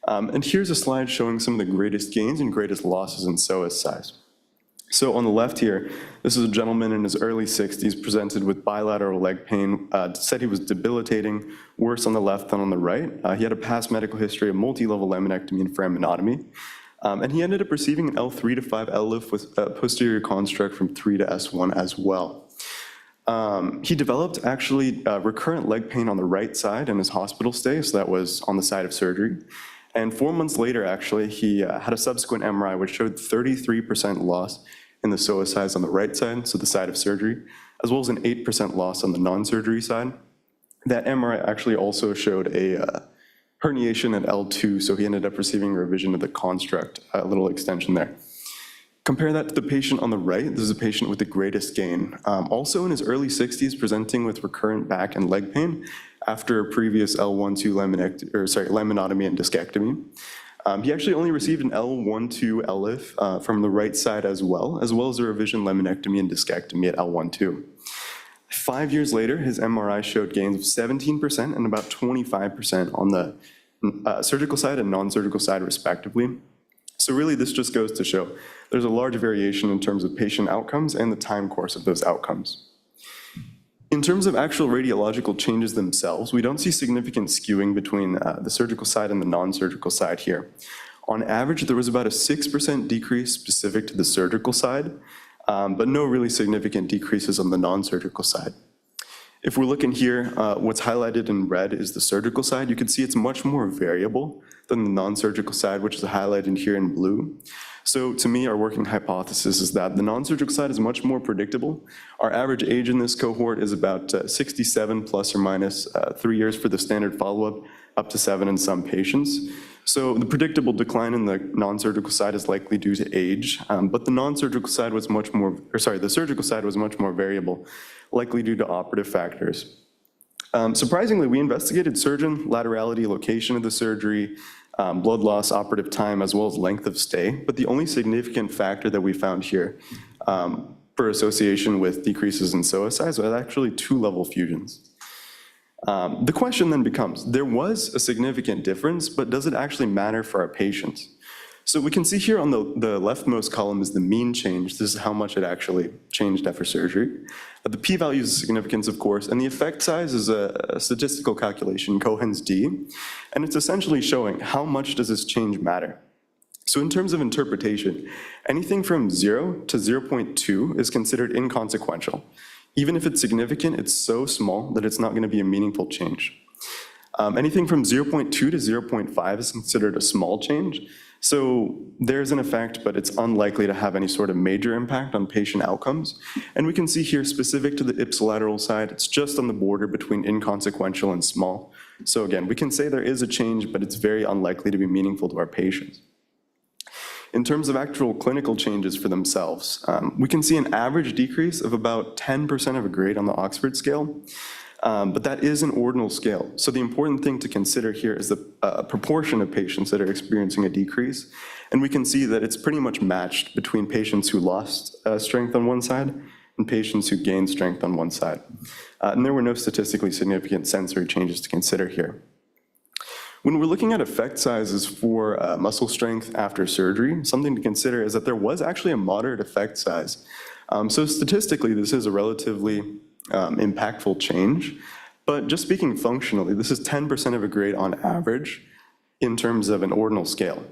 And here's a slide showing some of the greatest gains and greatest losses in psoas size. So on the left here, this is a gentleman in his early 60s presented with bilateral leg pain, said he was debilitating, worse on the left than on the right. He had a past medical history of multi-level laminectomy and foraminotomy. And he ended up receiving an L3 to 5 L-lift with a posterior construct from 3 to S1 as well. He developed actually recurrent leg pain on the right side in his hospital stay, so that was on the side of surgery. And 4 months later, actually, he had a subsequent MRI which showed 33% loss in the psoas size on the right side, so the side of surgery, as well as an 8% loss on the non-surgery side. That MRI actually also showed a herniation at L2, so he ended up receiving a revision of the construct, a little extension there. Compare that to the patient on the right. This is a patient with the greatest gain. Also in his early 60s, presenting with recurrent back and leg pain after a previous L1-2 laminotomy and discectomy. He actually only received an L1-2 L-lift from the right side as well as a revision laminectomy and discectomy at L1-2. 5 years later, his MRI showed gains of 17% and about 25% on the surgical side and non-surgical side respectively. So really, this just goes to show there's a large variation in terms of patient outcomes and the time course of those outcomes. In terms of actual radiological changes themselves, we don't see significant skewing between the surgical side and the non-surgical side here. On average, there was about a 6% decrease specific to the surgical side, but no really significant decreases on the non-surgical side. If we're looking here, what's highlighted in red is the surgical side. You can see it's much more variable than the non-surgical side, which is highlighted here in blue. So to me, our working hypothesis is that the non-surgical side is much more predictable. Our average age in this cohort is about 67 plus or minus 3 years for the standard follow-up, up to 7 in some patients. So the predictable decline in the non-surgical side is likely due to age, but the non-surgical side was much more, the surgical side was much more variable, likely due to operative factors. Surprisingly, we investigated surgeon, laterality, location of the surgery, blood loss, operative time, as well as length of stay. But the only significant factor that we found here for association with decreases in psoas size was actually 2-level fusions. The question then becomes, there was a significant difference, but does it actually matter for our patients? So we can see here on the leftmost column is the mean change. This is how much it actually changed after surgery. The p-value is significance, of course, and the effect size is a statistical calculation, Cohen's d, and it's essentially showing how much does this change matter. So in terms of interpretation, anything from 0 to 0.2 is considered inconsequential. Even if it's significant, it's so small that it's not going to be a meaningful change. Anything from 0.2 to 0.5 is considered a small change. So there's an effect, but it's unlikely to have any sort of major impact on patient outcomes. And we can see here, specific to the ipsilateral side, it's just on the border between inconsequential and small. So again, we can say there is a change, but it's very unlikely to be meaningful to our patients. In terms of actual clinical changes for themselves, we can see an average decrease of about 10% of a grade on the Oxford scale. But that is an ordinal scale. So the important thing to consider here is the proportion of patients that are experiencing a decrease. And we can see that it's pretty much matched between patients who lost strength on one side and patients who gained strength on one side. And there were no statistically significant sensory changes to consider here. When we're looking at effect sizes for muscle strength after surgery, something to consider is that there was actually a moderate effect size. So statistically, this is a relatively impactful change, but just speaking functionally, this is 10% of a grade on average in terms of an ordinal scale.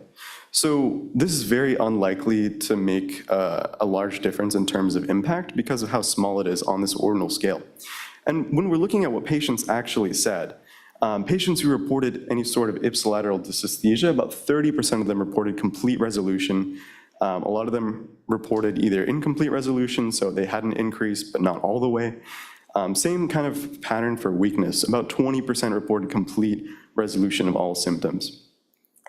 So this is very unlikely to make a large difference in terms of impact because of how small it is on this ordinal scale. And when we're looking at what patients actually said, patients who reported any sort of ipsilateral dysesthesia, about 30% of them reported complete resolution. A lot of them reported either incomplete resolution, so they had an increase, but not all the way. Same kind of pattern for weakness. About 20% reported complete resolution of all symptoms.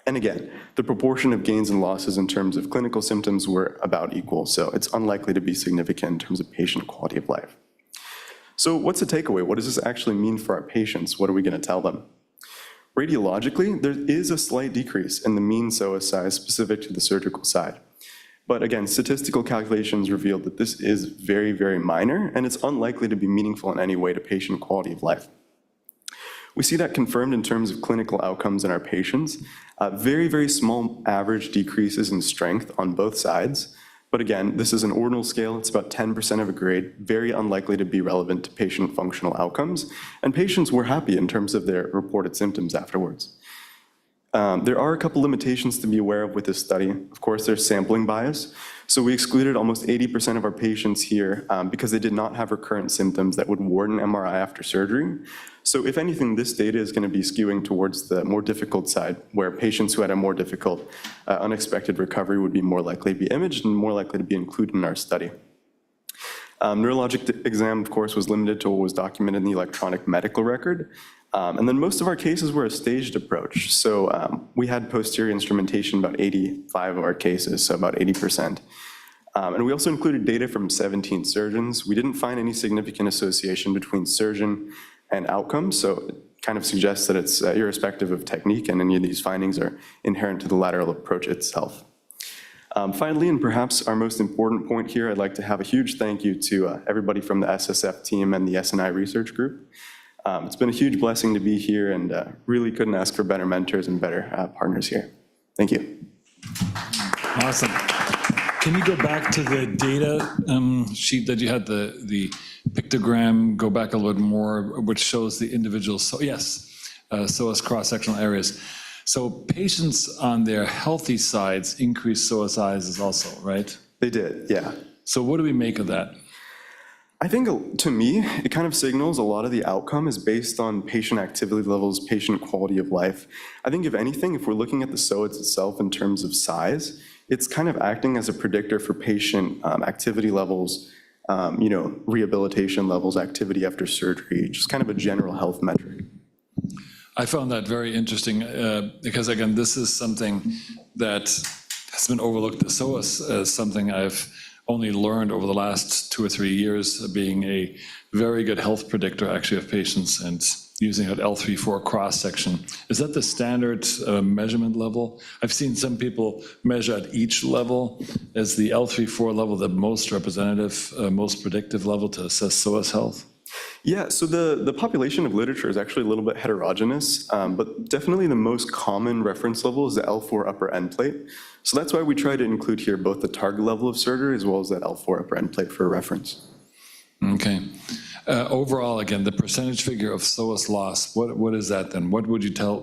And again, the proportion of gains and losses in terms of clinical symptoms were about equal, so it's unlikely to be significant in terms of patient quality of life. So what's the takeaway? What does this actually mean for our patients? What are we going to tell them? Radiologically, there is a slight decrease in the mean Psoas size specific to the surgical side. But again, statistical calculations revealed that this is very, very minor, and it's unlikely to be meaningful in any way to patient quality of life. We see that confirmed in terms of clinical outcomes in our patients. Very, very small average decreases in strength on both sides. But again, this is an ordinal scale. It's about 10% of a grade, very unlikely to be relevant to patient functional outcomes. And patients were happy in terms of their reported symptoms afterwards. There are a couple limitations to be aware of with this study. Of course, there's sampling bias. So we excluded almost 80% of our patients here because they did not have recurrent symptoms that would warrant an MRI after surgery. So if anything, this data is going to be skewing towards the more difficult side, where patients who had a more difficult, unexpected recovery would be more likely to be imaged and more likely to be included in our study. Neurologic exam, of course, was limited to what was documented in the electronic medical record. And then most of our cases were a staged approach. So we had posterior instrumentation about 85 of our cases, so about 80%. And we also included data from 17 surgeons. We didn't find any significant association between surgeon and outcomes, so it kind of suggests that it's irrespective of technique, and any of these findings are inherent to the lateral approach itself. Finally, and perhaps our most important point here, I'd like to have a huge thank you to everybody from the SSF team and the SNI research group. It's been a huge blessing to be here, and really couldn't ask for better mentors and better partners here. Thank you. Awesome. Can you go back to the data sheet that you had, the pictogram, go back a little bit more, which shows the individual, psoas cross-sectional areas. So patients on their healthy sides increased psoas sizes also, right? They did, yeah. So what do we make of that? I think, to me, it kind of signals a lot of the outcome is based on patient activity levels, patient quality of life. I think if anything, if we're looking at the psoas itself in terms of size, it's kind of acting as a predictor for patient activity levels, rehabilitation levels, activity after surgery, just kind of a general health metric. I found that very interesting because, again, this is something that has been overlooked. The psoas as something I've only learned over the last 2 or 3 years, being a very good health predictor, actually, of patients, and using an L3-4 cross-section. Is that the standard measurement level? I've seen some people measure at each level. Is the L3-4 level the most representative, most predictive level to assess psoas health? Yeah, so the population of literature is actually a little bit heterogeneous, but definitely the most common reference level is the L4 upper end plate. So that's why we try to include here both the target level of surgery as well as that L4 upper end plate for reference. Okay. Overall, again, the percentage figure of psoas loss, what is that then? What would you tell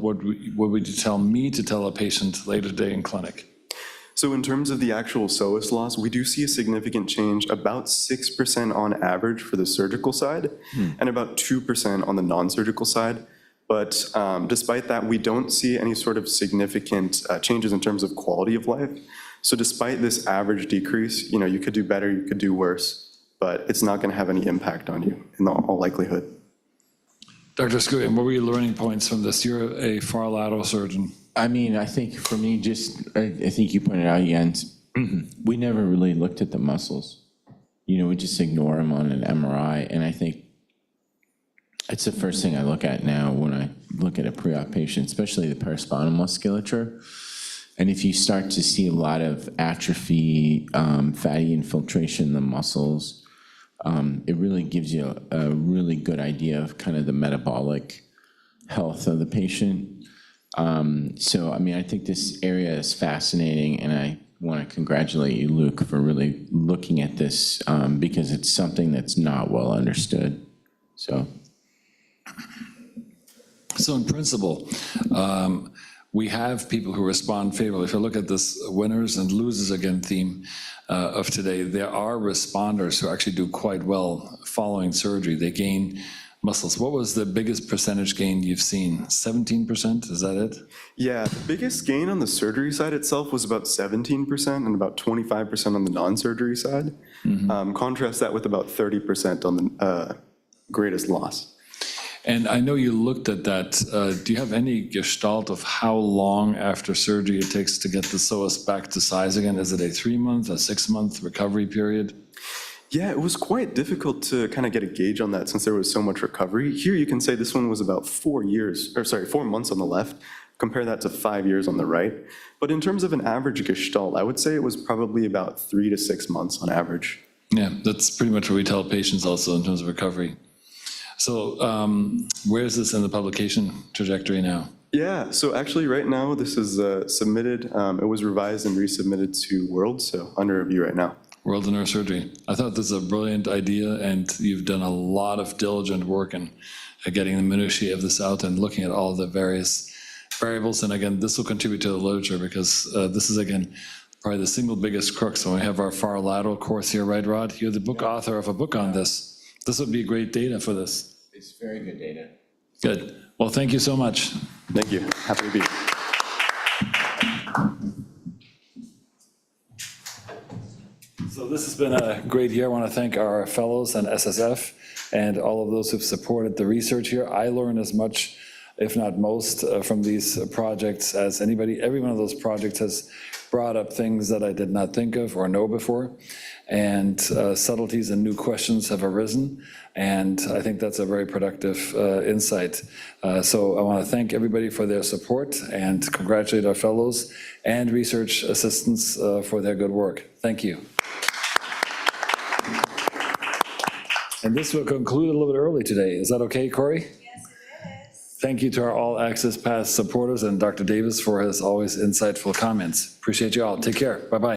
me to tell a patient later today in clinic? So in terms of the actual psoas loss, we do see a significant change, about 6% on average for the surgical side, and about 2% on the non-surgical side. But despite that, we don't see any sort of significant changes in terms of quality of life. So despite this average decrease, you could do better, you could do worse, but it's not going to have any impact on you in all likelihood. Dr. Scuian, what were your learning points from this? You're a far lateral surgeon. I mean, I think for me, I think you pointed out, Jens, we never really looked at the muscles. We just ignore them on an MRI. And I think it's the first thing I look at now when I look at a pre-op patient, especially the paraspinal musculature. And if you start to see a lot of atrophy, fatty infiltration in the muscles, it really gives you a really good idea of kind of the metabolic health of the patient. So, I mean, I think this area is fascinating, and I want to congratulate you, Luke, for really looking at this because it's something that's not well understood. So in principle, we have people who respond favorably. If you look at this winners and losers again theme of today, there are responders who actually do quite well following surgery. They gain muscles. What was the biggest percentage gain you've seen? 17%, is that it? Yeah, the biggest gain on the surgery side itself was about 17% and about 25% on the non-surgery side. Contrast that with about 30% on the greatest loss. And I know you looked at that. Do you have any gestalt of how long after surgery it takes to get the psoas back to size again? Is it a 3-month, a 6-month recovery period? Yeah, it was quite difficult to kind of get a gauge on that since there was so much recovery. Here you can say this one was about 4 months on the left. Compare that to 5 years on the right. But in terms of an average gestalt, I would say it was probably about 3 to 6 months on average. Yeah, that's pretty much what we tell patients also in terms of recovery. So where is this in the publication trajectory now? Yeah, so actually right now this is submitted. It was revised and resubmitted to World, so under review right now. World of Neurosurgery. I thought this is a brilliant idea, and you've done a lot of diligent work in getting the minutiae of this out and looking at all the various variables. And again, this will contribute to the literature because this is, again, probably the single biggest crux when we have our far lateral course here, right, Rod? You're the book author of a book on this. This would be great data for this. it's very good data. Good. Well, thank you so much. Thank you. Happy to be here. So this has been a great year. I want to thank our fellows and SSF and all of those who've supported the research here. I learned as much, if not most, from these projects as anybody. Every one of those projects has brought up things that I did not think of or know before, and subtleties and new questions have arisen, and I think that's a very productive insight. So I want to thank everybody for their support and congratulate our fellows and research assistants for their good work. Thank you. And this will conclude a little bit early today. Is that okay, Corey? Yes, it is. Thank you to our All Access Pass supporters and Dr. Davis for his always insightful comments. Appreciate you all. Take care. Bye-bye.